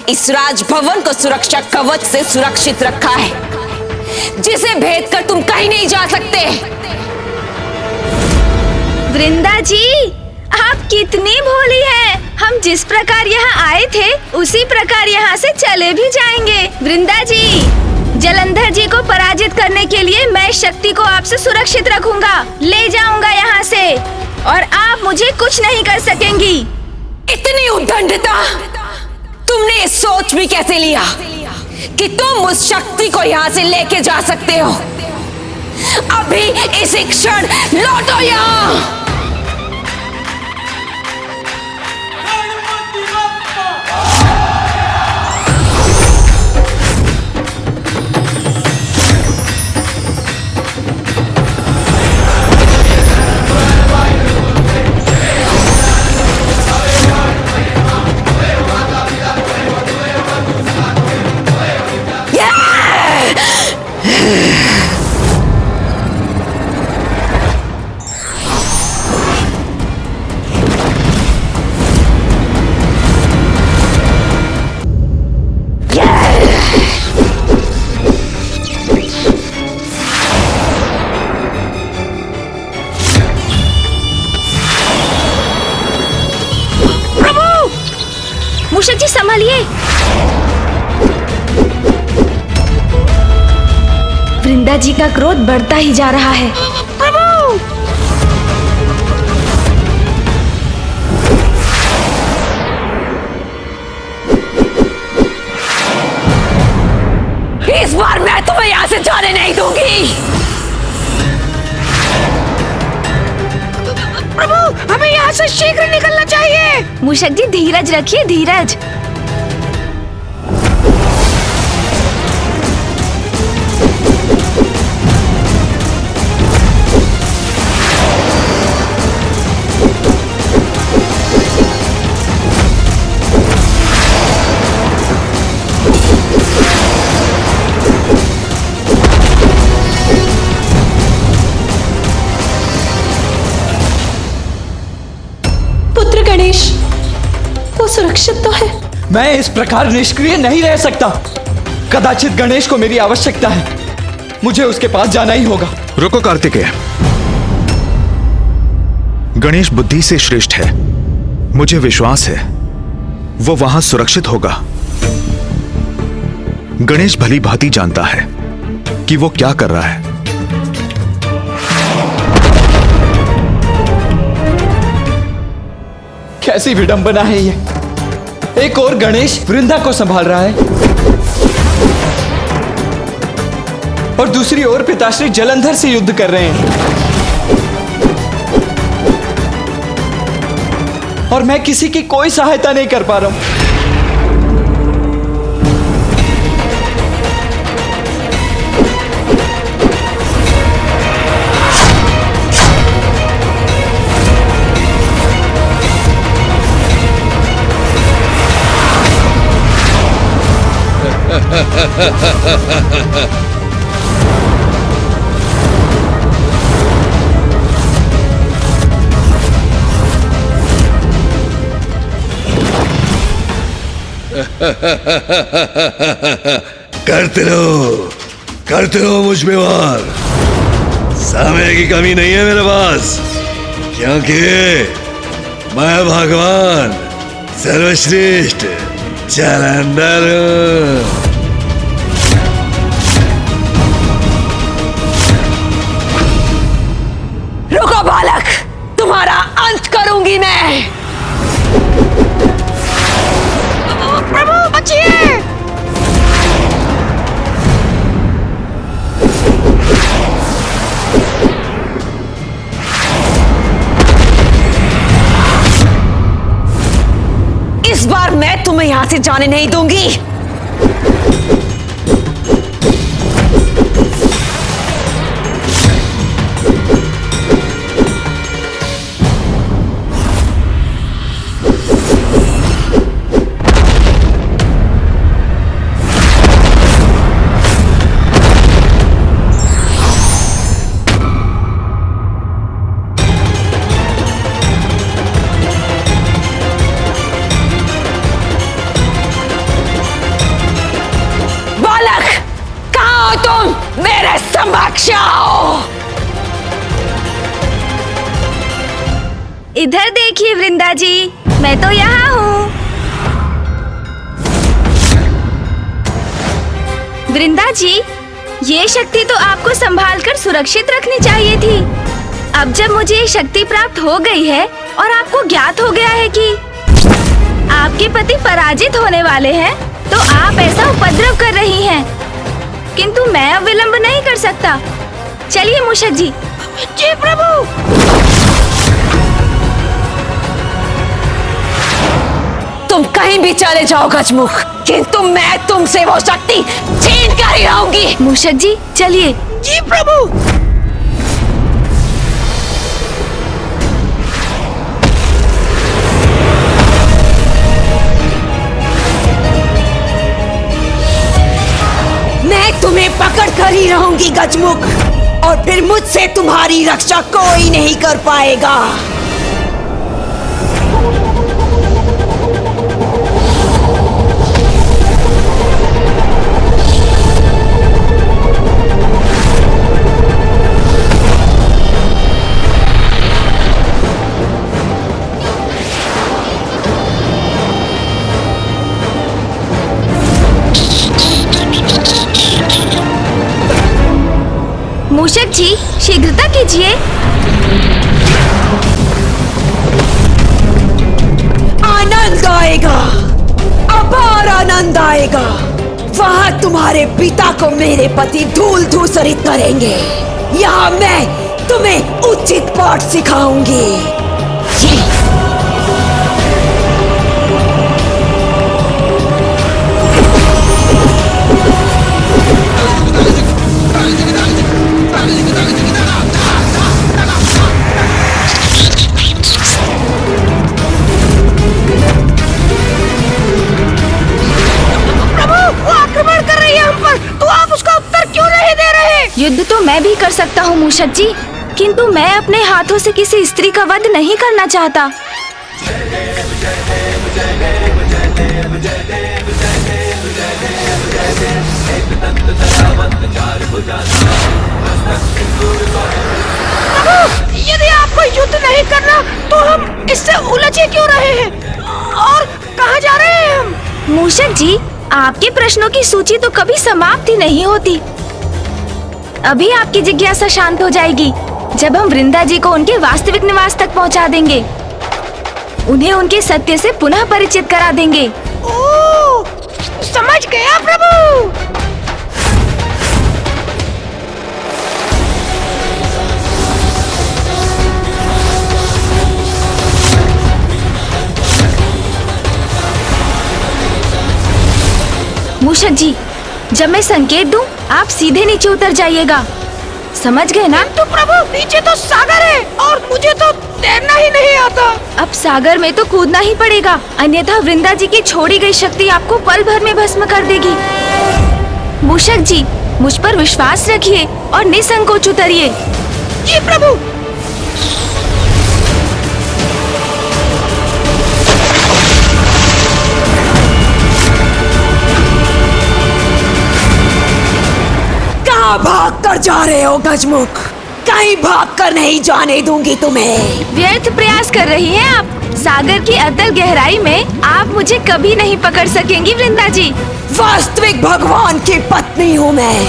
इस राजभवन को सुरक्षा कवच से सुरक्षित रखा है, जिसे भेद कर तुम कहीं नहीं जा सकते। वृंदा जी, आप कितनी भोली हैं। हम जिस प्रकार यहाँ आए थे उसी प्रकार यहाँ से चले भी जाएंगे। वृंदा जी, जलंधर जी को पराजित करने के लिए मैं शक्ति को आपसे सुरक्षित रखूंगा, ले जाऊंगा यहाँ से, और आप मुझे कुछ नहीं कर सकेंगी। इतनी उद्दंडता तुमने सोच भी कैसे लिया कि तुम उस शक्ति को यहाँ से लेके जा सकते हो? अभी इसी क्षण लौटो यहाँ। मूषक जी संभालिए। वृंदा जी का क्रोध बढ़ता ही जा रहा है। प्रभु! इस बार मैं तुम्हें यहाँ से जाने नहीं दूंगी। प्रभु, हमें यहाँ से शीघ्र निकलना चाहिए। मूषक जी धीरज रखिए, धीरज। गणेश, वो सुरक्षित तो है। मैं इस प्रकार निष्क्रिय नहीं रह सकता। कदाचित गणेश को मेरी आवश्यकता है, मुझे उसके पास जाना ही होगा। रुको कार्तिकेय, गणेश बुद्धि से श्रेष्ठ है, मुझे विश्वास है वो वहां सुरक्षित होगा। गणेश भली भांति जानता है कि वो क्या कर रहा है। कैसी विडंबना है ये। एक और गणेश वृंदा को संभाल रहा है और दूसरी ओर पिताश्री जलंधर से युद्ध कर रहे हैं, और मैं किसी की कोई सहायता नहीं कर पा रहा हूं। करते रहो मुझ में वार। समय की कमी नहीं है मेरे पास, क्योंकि मैं भगवान सर्वश्रेष्ठ जलंधर हूं। रुको बालक, तुम्हारा अंत करूंगी मैं। प्रभु बचिए। इस बार मैं तुम्हें यहां से जाने नहीं दूंगी। समक्ष आओ। इधर देखिए वृंदा जी, मैं तो यहाँ हूँ। वृंदा जी, ये शक्ति तो आपको संभालकर सुरक्षित रखनी चाहिए थी। अब जब मुझे ये शक्ति प्राप्त हो गई है और आपको ज्ञात हो गया है कि आपके पति पराजित होने वाले हैं, तो आप ऐसा उपद्रव कर रही हैं। किंतु मैं अब विलंब नहीं कर सकता। चलिए मूषक जी। जी प्रभु। तुम कहीं भी चले जाओ गजमुख, किंतु मैं तुमसे वो शक्ति छीन कर ही रहूंगी। मूषक जी चलिए। जी प्रभु। मैं तुम्हें पकड़ कर ही रहूंगी गजमुख, और फिर मुझसे तुम्हारी रक्षा कोई नहीं कर पाएगा। मूषक जी शीघ्रता कीजिए। आनंद आएगा, अपार आनंद आएगा। वहाँ तुम्हारे पिता को मेरे पति धूल धूसरित करेंगे। यहाँ मैं तुम्हें उचित पाठ सिखाऊंगी। युद्ध तो मैं भी कर सकता हूँ मूषक जी, किंतु मैं अपने हाथों से किसी स्त्री का वध नहीं करना चाहता। यदि आपको युद्ध नहीं करना तो हम इससे उलझे क्यों रहे हैं और कहाँ जा रहे हैं हम? मूषक जी, आपके प्रश्नों की सूची तो कभी समाप्त ही नहीं होती। अभी आपकी जिज्ञासा शांत हो जाएगी जब हम वृंदा जी को उनके वास्तविक निवास तक पहुंचा देंगे। उन्हें उनके सत्य से पुनः परिचित करा देंगे। ओह, समझ गया प्रभु। मूषक जी, जब मैं संकेत दूं, आप सीधे नीचे उतर जाइएगा। समझ गए ना? तो प्रभु, नीचे तो सागर है और मुझे तो तैरना ही नहीं आता। अब सागर में तो कूदना ही पड़ेगा, अन्यथा वृंदा जी की छोड़ी गई शक्ति आपको पल भर में भस्म कर देगी। मूषक जी, मुझ पर विश्वास रखिए और निसंकोच उतरिए। जी प्रभु। भाग कर जा रहे हो गजमुख? कहीं भाग कर नहीं जाने दूंगी तुम्हें। व्यर्थ प्रयास कर रही हैं आप। सागर की अतल गहराई में आप मुझे कभी नहीं पकड़ सकेंगी वृंदा जी। वास्तविक भगवान की पत्नी हूँ मैं।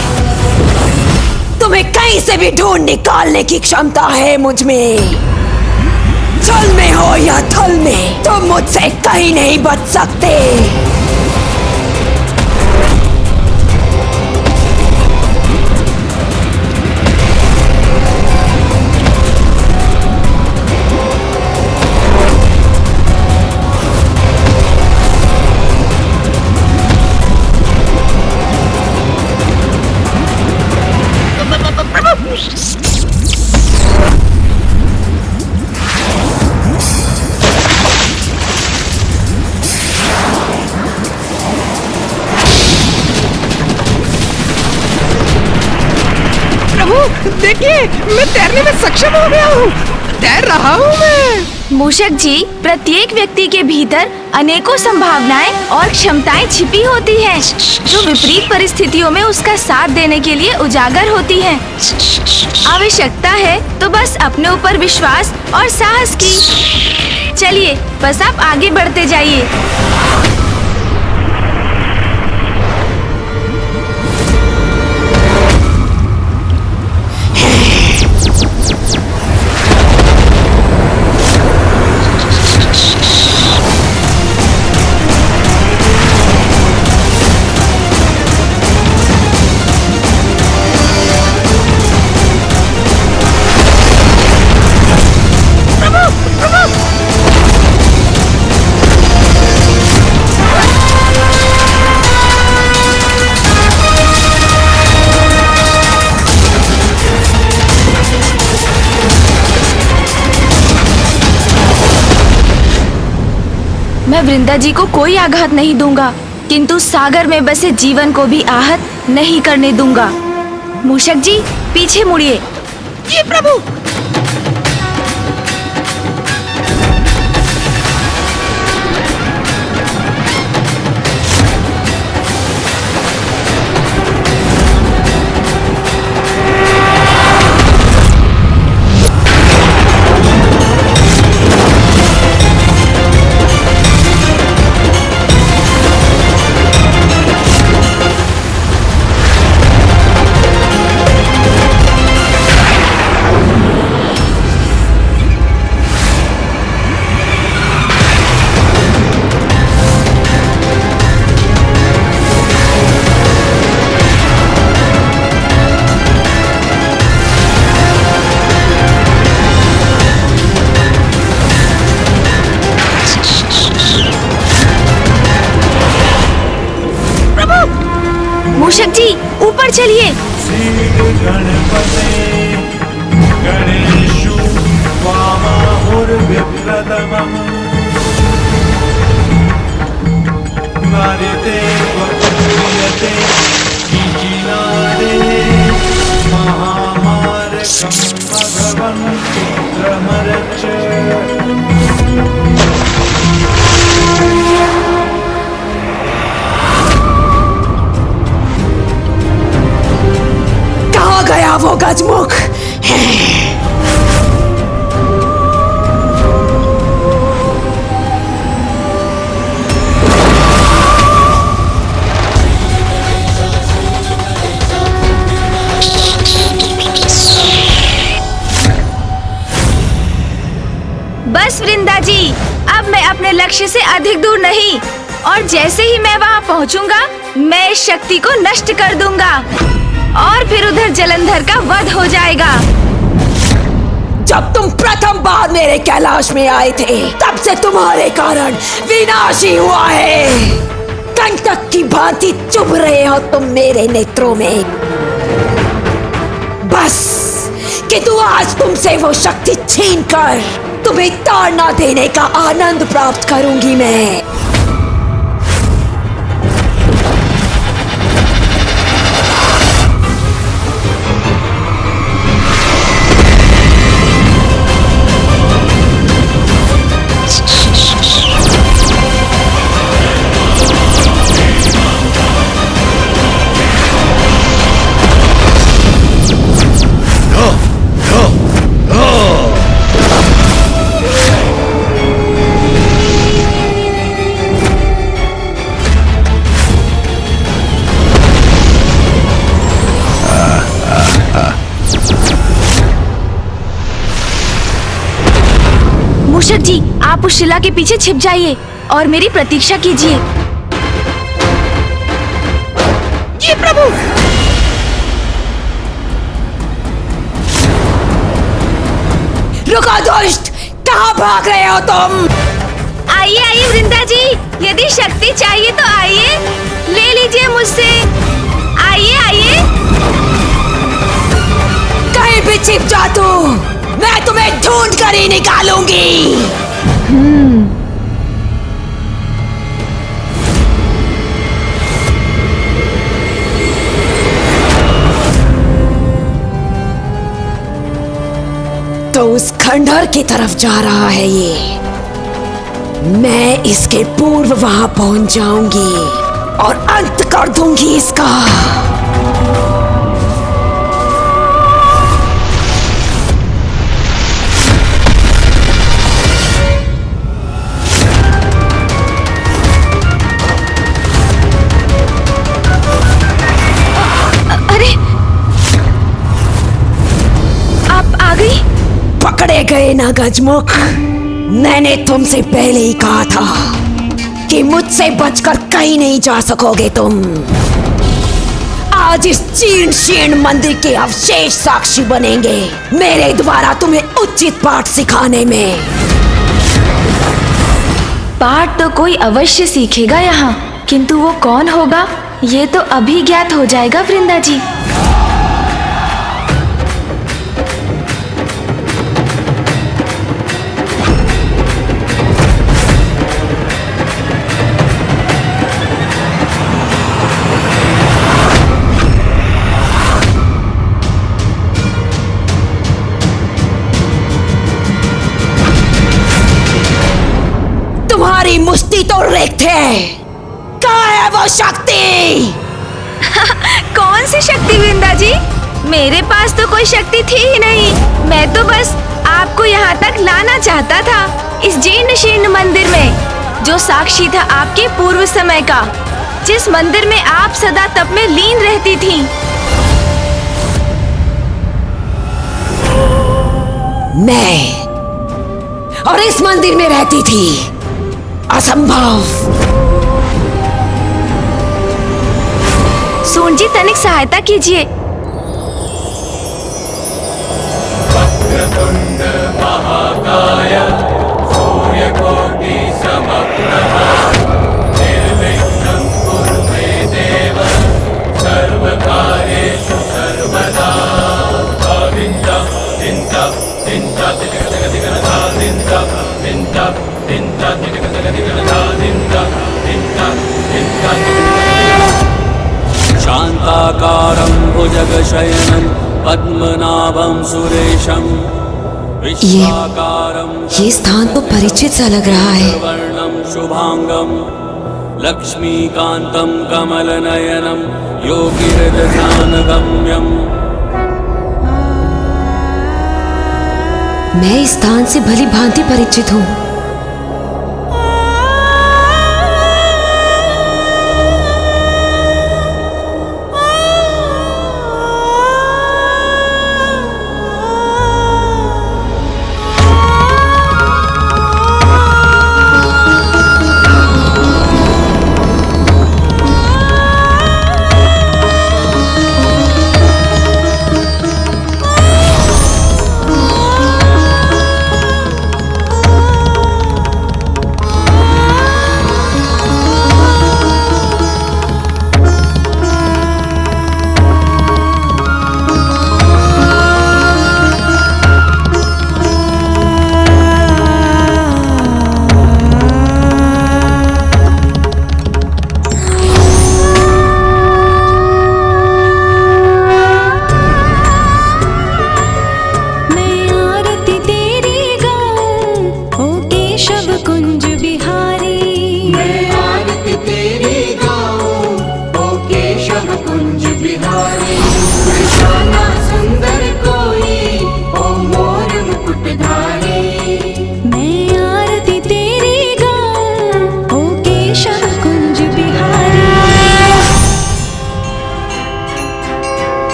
तुम्हें कहीं से भी ढूंढ निकालने की क्षमता है मुझ में। जल में हो या थल में, तुम मुझसे कहीं नहीं बच सकते। देखिए, मैं तैरने में सक्षम हो गया हूँ। तैर रहा हूँ मैं। मूषक जी, प्रत्येक व्यक्ति के भीतर अनेकों संभावनाएं और क्षमताएं छिपी होती हैं, जो विपरीत परिस्थितियों में उसका साथ देने के लिए उजागर होती हैं। आवश्यकता है तो बस अपने ऊपर विश्वास और साहस की। चलिए, बस आप आगे बढ़ते जाइए। मैं वृंदा जी को कोई आघात नहीं दूंगा, किंतु सागर में बसे जीवन को भी आहत नहीं करने दूंगा। मूषक जी, पीछे मुड़िए। जी प्रभु। मूषक जी, ऊपर चलिए। गया वो गजमुख। बस वृंदा जी, अब मैं अपने लक्ष्य से अधिक दूर नहीं, और जैसे ही मैं वहाँ पहुँचूंगा, मैं इस शक्ति को नष्ट कर दूंगा और फिर उधर जलंधर का वध हो जाएगा। जब तुम प्रथम बार मेरे कैलाश में आए थे, तब से तुम्हारे कारण विनाश ही हुआ है। कंटक की भांति चुभ रहे हो तुम मेरे नेत्रों में। बस कि तू आज तुमसे वो शक्ति छीनकर तुम्हें ताड़ना देने का आनंद प्राप्त करूंगी मैं। मूषक जी, आप उस शिला के पीछे छिप जाइए और मेरी प्रतीक्षा कीजिए। जी प्रभु। रुको दुष्ट, कहाँ भाग रहे हो तुम? आइए आइए वृंदा जी, यदि शक्ति चाहिए तो आइए, ले लीजिए मुझसे। आइए आइए। कहीं भी छिप जा तू, मैं तुम्हें ढूंढ कर ही निकालूंगी। तो उस खंडहर की तरफ जा रहा है ये। मैं इसके पूर्व वहां पहुंच जाऊंगी और अंत कर दूंगी इसका। पकड़े गए ना गजमुख। मैंने तुमसे पहले ही कहा था कि मुझसे बचकर कहीं नहीं जा सकोगे तुम। आज इस चीर्ण शीर्ण मंदिर के अवशेष साक्षी बनेंगे मेरे द्वारा तुम्हें उचित पाठ सिखाने में। पाठ तो कोई अवश्य सीखेगा यहाँ, किंतु वो कौन होगा ये तो अभी ज्ञात हो जाएगा वृंदा जी। तुम्हारी मुष्टि तो रिक्त है। कहाँ है वो शक्ति? कौन सी शक्ति वृंदा जी? मेरे पास तो कोई शक्ति थी ही नहीं। मैं तो बस आपको यहाँ तक लाना चाहता था, इस जीर्ण शीर्ण मंदिर में जो साक्षी था आपके पूर्व समय का, जिस मंदिर में आप सदा तप में लीन रहती थीं। मैं और इस मंदिर में रहती थी? असंभव। सून जी तनिक सहायता कीजिए। वक्रतुंड महाकाय सूर्यकोटि समप्रभ निर्विघ्नं कुरु मे देव सर्वकार्येषु सर्वदा। दिंता दिंता दिंता दिंता दिंता दिंता दिंता दिंता दिंता दिंता। शांताकारं भुजगशयनं पद्मनाभं सुरेशं ये स्थान तो परिचित सा लग रहा है। वर्णं शुभांगं लक्ष्मीकांतं कमलनयनं योगिहृदध्यानगम्यं। मैं इस स्थान से भली भांति परिचित हूँ।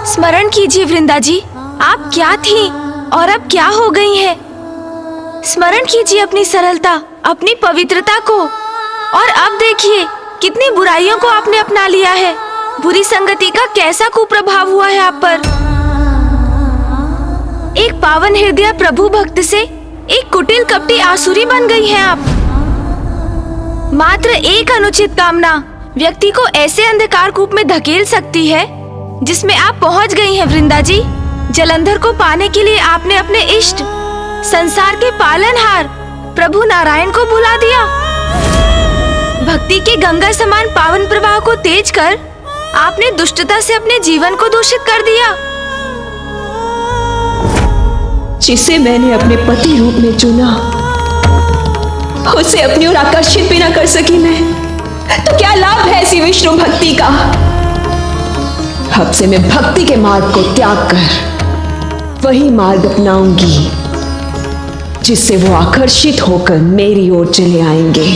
स्मरण कीजिए वृंदा जी, आप क्या थी और अब क्या हो गई हैं? स्मरण कीजिए अपनी सरलता, अपनी पवित्रता को। और अब देखिए कितनी बुराइयों को आपने अपना लिया है। बुरी संगति का कैसा कुप्रभाव हुआ है आप पर। एक पावन हृदय प्रभु भक्त से एक कुटिल कपटी आसुरी बन गई हैं आप। मात्र एक अनुचित कामना व्यक्ति को ऐसे अंधकार कूप में धकेल सकती है जिसमें आप पहुंच गई हैं वृंदा जी। जलंधर को पाने के लिए आपने अपने इष्ट, संसार के पालनहार प्रभु नारायण को भुला दिया। भक्ति के गंगा समान पावन प्रवाह को तेज कर आपने दुष्टता से अपने जीवन को दूषित कर दिया। जिसे मैंने अपने पति रूप में चुना, उसे अपनी ओर आकर्षित भी ना कर सकी मैं, तो क्या लाभ है ऐसी विष्णु भक्ति का। अब से मैं भक्ति के मार्ग को त्याग कर वही मार्ग अपनाऊंगी जिससे वो आकर्षित होकर मेरी ओर चले आएंगे।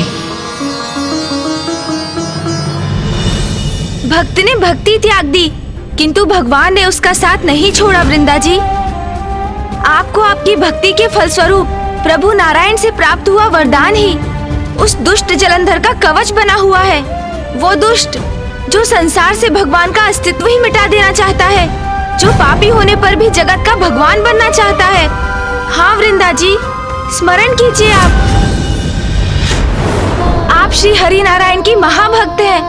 भक्त ने भक्ति त्याग दी, किंतु भगवान ने उसका साथ नहीं छोड़ा वृंदा जी। आपको आपकी भक्ति के फलस्वरूप प्रभु नारायण से प्राप्त हुआ वरदान ही उस दुष्ट जलंधर का कवच बना हुआ है। वो दुष्ट जो संसार से भगवान का अस्तित्व ही मिटा देना चाहता है, जो पापी होने पर भी जगत का भगवान बनना चाहता है। हाँ वृंदा जी, स्मरण कीजिए आप श्री हरि नारायण की महाभक्त हैं।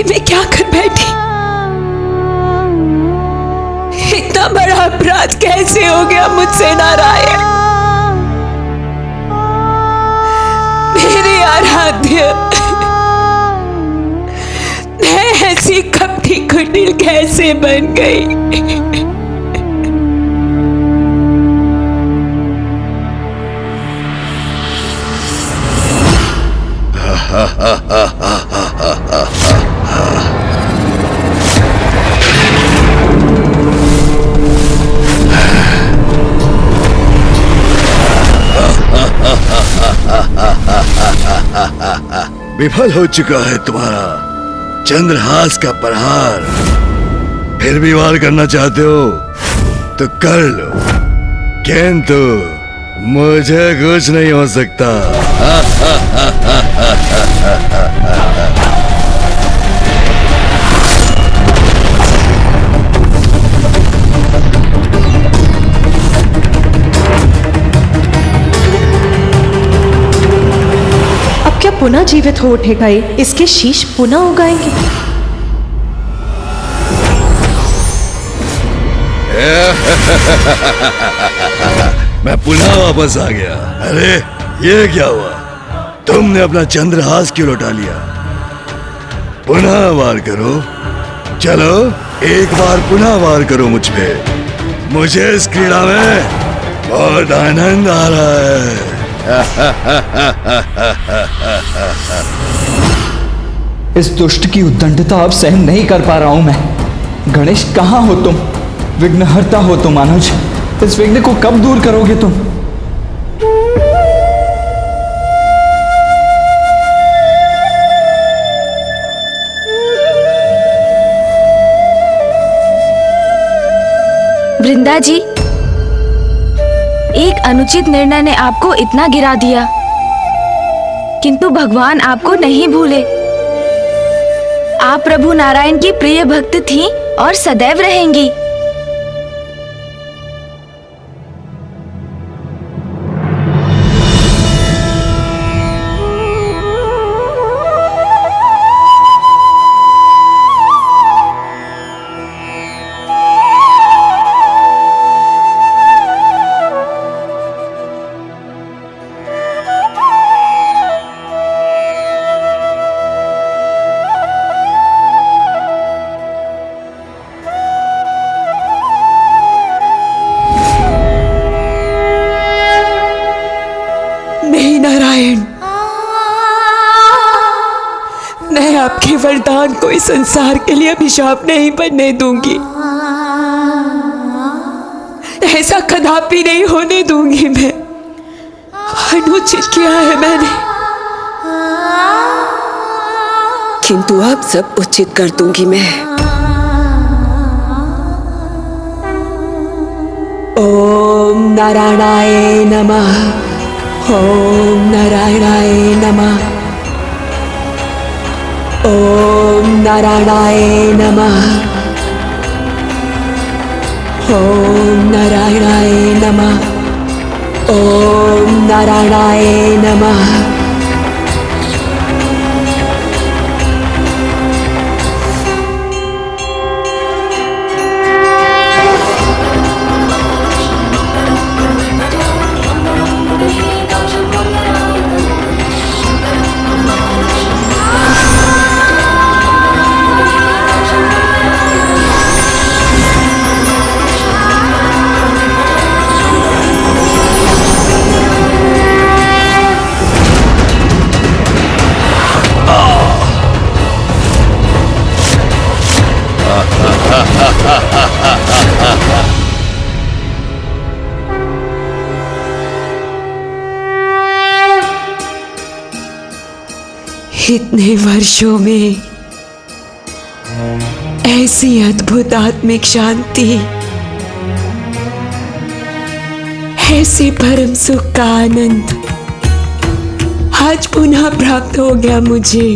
मैं क्या कर बैठी? इतना बड़ा अपराध कैसे हो गया मुझसे नारायण? मेरे आराध्य, मैं ऐसी कपटी कुटिल कैसे बन गई? विफल हो चुका है तुम्हारा चंद्रहास का प्रहार। फिर भी वार करना चाहते हो तो कर लो, किंतु मुझे कुछ नहीं हो सकता। क्या पुनः जीवित हो उठेगा ये? इसके शीश पुनः उगाएंगे? मैं पुनः वापस आ गया। अरे ये क्या हुआ? तुमने अपना चंद्रहास क्यों लौटा लिया? पुनः वार करो, चलो एक बार पुनः वार करो मुझ पे। मुझे इस क्रीड़ा में बहुत आनंद आ रहा है। इस दुष्ट की उद्दंडता अब सहन नहीं कर पा रहा हूं मैं। गणेश, कहां हो तुम? विघ्नहर्ता हो तुम अनुज। इस विघ्न को कब दूर करोगे तुम? वृंदा जी, एक अनुचित निर्णय ने आपको इतना गिरा दिया, किंतु भगवान आपको नहीं भूले। आप प्रभु नारायण की प्रिय भक्त थीं और सदैव रहेंगी। आपके वरदान को इस संसार के लिए अभिशाप नहीं बनने दूंगी। ऐसा कदापि नहीं होने दूंगी मैं। अनुचित किया है मैंने, किंतु अब सब उचित कर दूंगी मैं। ओम नारायणाय नमः। ओम नारायणाय नमः। ओम नारायणाय नमः। ओम नारायणाय नमः। ओम नारायणाय नमः। इतने वर्षों में ऐसी अद्भुत आत्मिक शांति, ऐसे परम सुख का आनंद आज पुनः प्राप्त हो गया मुझे।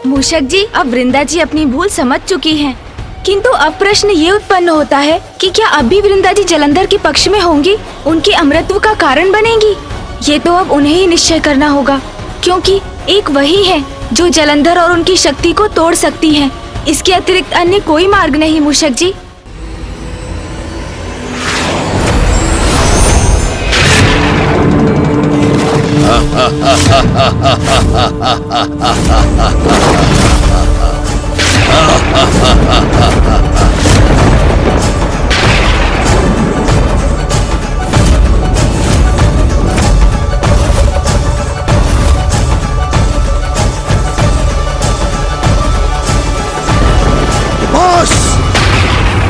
मूषक जी, अब वृंदा जी अपनी भूल समझ चुकी हैं, किंतु अब प्रश्न ये उत्पन्न होता है कि क्या अब भी वृंदा जी जलंधर के पक्ष में होंगी, उनके अमृतत्व का कारण बनेंगी? ये तो अब उन्हें ही निश्चय करना होगा, क्योंकि एक वही है जो जलंधर और उनकी शक्ति को तोड़ सकती है। इसके अतिरिक्त अन्य कोई मार्ग नहीं मूषक जी। बस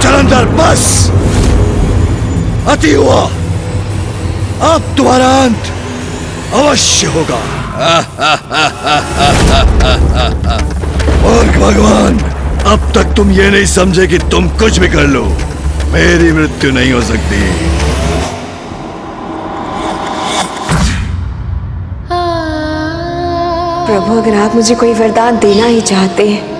जलंधर, बस अति हुआ। अब तुम्हारा अंत अवश्य होगा। और भगवान, अब तक तुम ये नहीं समझे कि तुम कुछ भी कर लो, मेरी मृत्यु नहीं हो सकती। प्रभु, अगर आप मुझे कोई वरदान देना ही चाहते हैं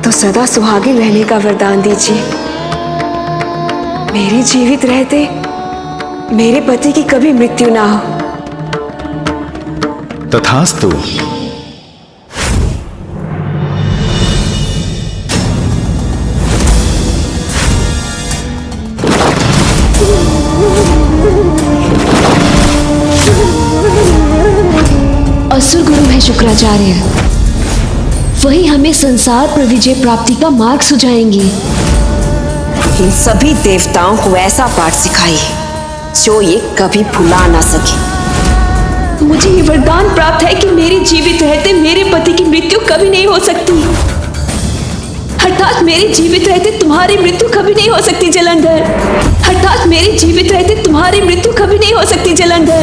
तो सदा सुहागिन रहने का वरदान दीजिए। मेरे जीवित रहते मेरे पति की कभी मृत्यु ना हो। तथास्तु। असुर गुरु है शुक्राचार्य, वही हमें संसार पर विजय प्राप्ति का मार्ग सुझाएंगे। इन सभी देवताओं को ऐसा पाठ सिखाइए जो ये कभी भुला ना सके। मुझे ये वरदान प्राप्त है कि मेरे जीवित रहते मेरे पति की मृत्यु कभी नहीं हो सकती, अर्थात मेरे जीवित रहते तुम्हारी मृत्यु कभी नहीं हो सकती जलंधर, अर्थात मेरे जीवित रहते तुम्हारी मृत्यु कभी नहीं हो सकती जलंधर।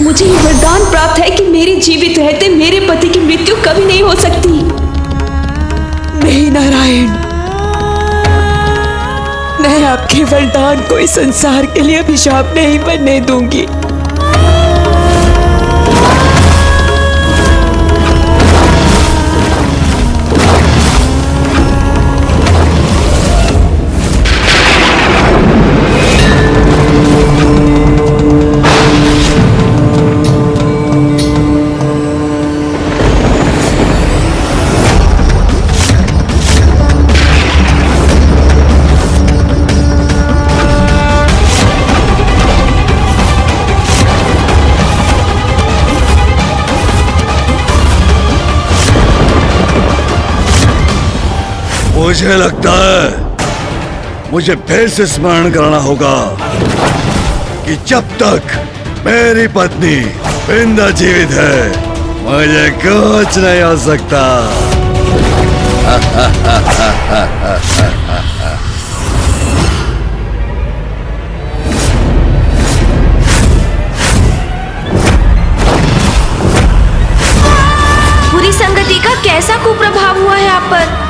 मुझे ये वरदान प्राप्त है कि मेरे जीवित रहते मेरे पति की मृत्यु कभी नहीं हो सकती। नहीं नारायण, मैं आपके वरदान को इस संसार के लिए अभिशाप नहीं बनने दूंगी। मुझे लगता है मुझे फिर से स्मरण कराना होगा कि जब तक मेरी पत्नी वृंदा जीवित है मुझे कुछ नहीं हो सकता। बुरी संगति का कैसा कुप्रभाव हुआ है आप पर?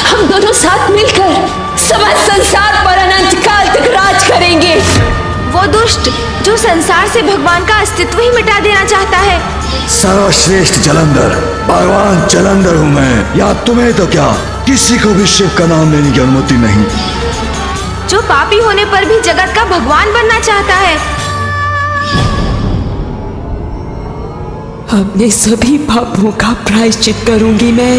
हम दोनों साथ मिलकर समस्त संसार पर अनंत काल तक राज करेंगे। वो दुष्ट जो संसार से भगवान का अस्तित्व ही मिटा देना चाहता है। सर्वश्रेष्ठ जलंधर भगवान जलंधर हूं मैं, या तुम्हें तो क्या किसी को भी शिव का नाम लेने की अनुमति नहीं। जो पापी होने पर भी जगत का भगवान बनना चाहता है। अपने सभी पापों का प्रायश्चित करूंगी मैं।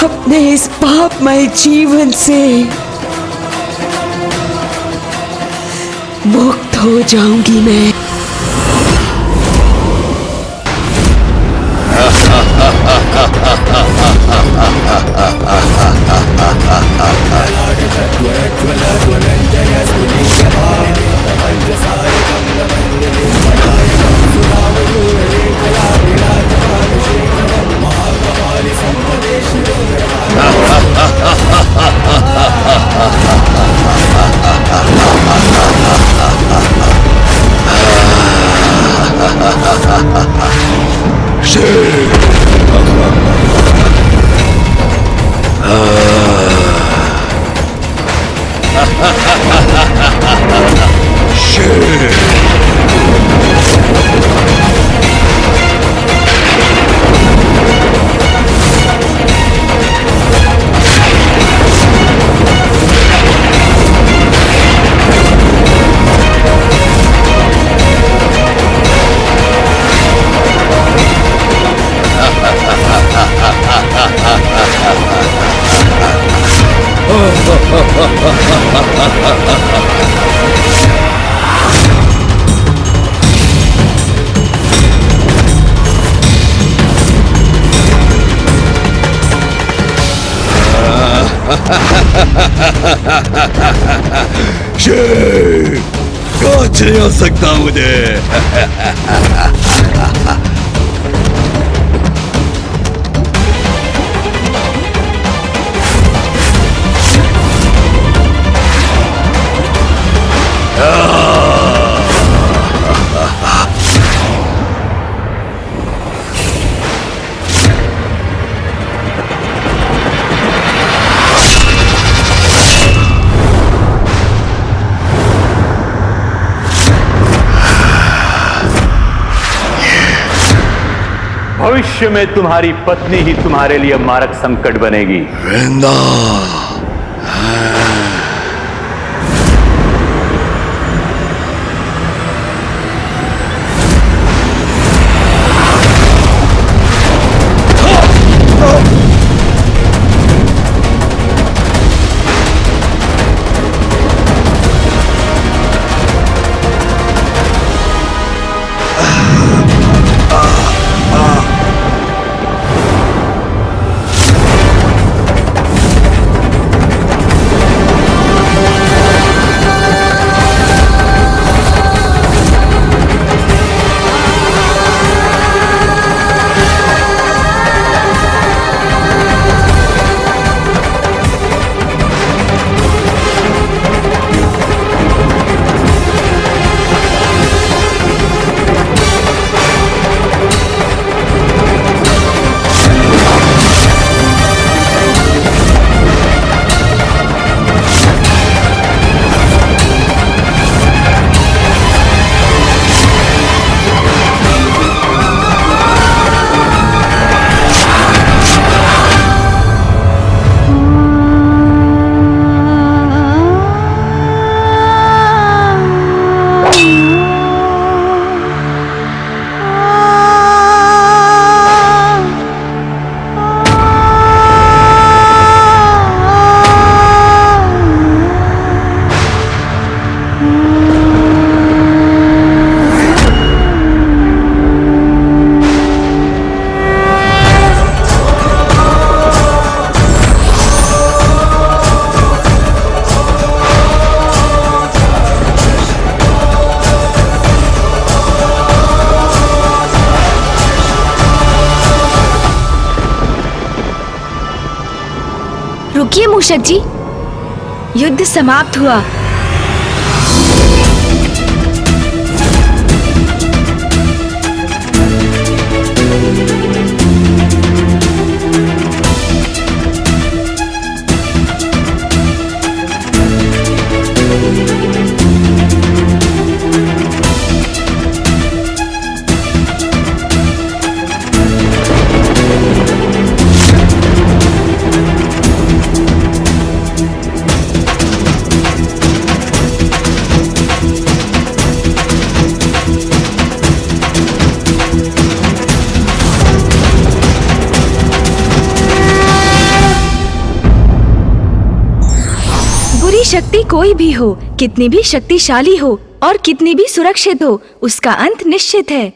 अपने इस पापमय जीवन से मुक्त हो जाऊंगी मैं। कुछ नहीं हो सकता मुझे। भविष्य में तुम्हारी पत्नी ही तुम्हारे लिए मारक संकट बनेगी। वृंदा मूषक जी, युद्ध समाप्त हुआ। शक्ति कोई भी हो, कितनी भी शक्तिशाली हो और कितनी भी सुरक्षित हो, उसका अंत निश्चित है।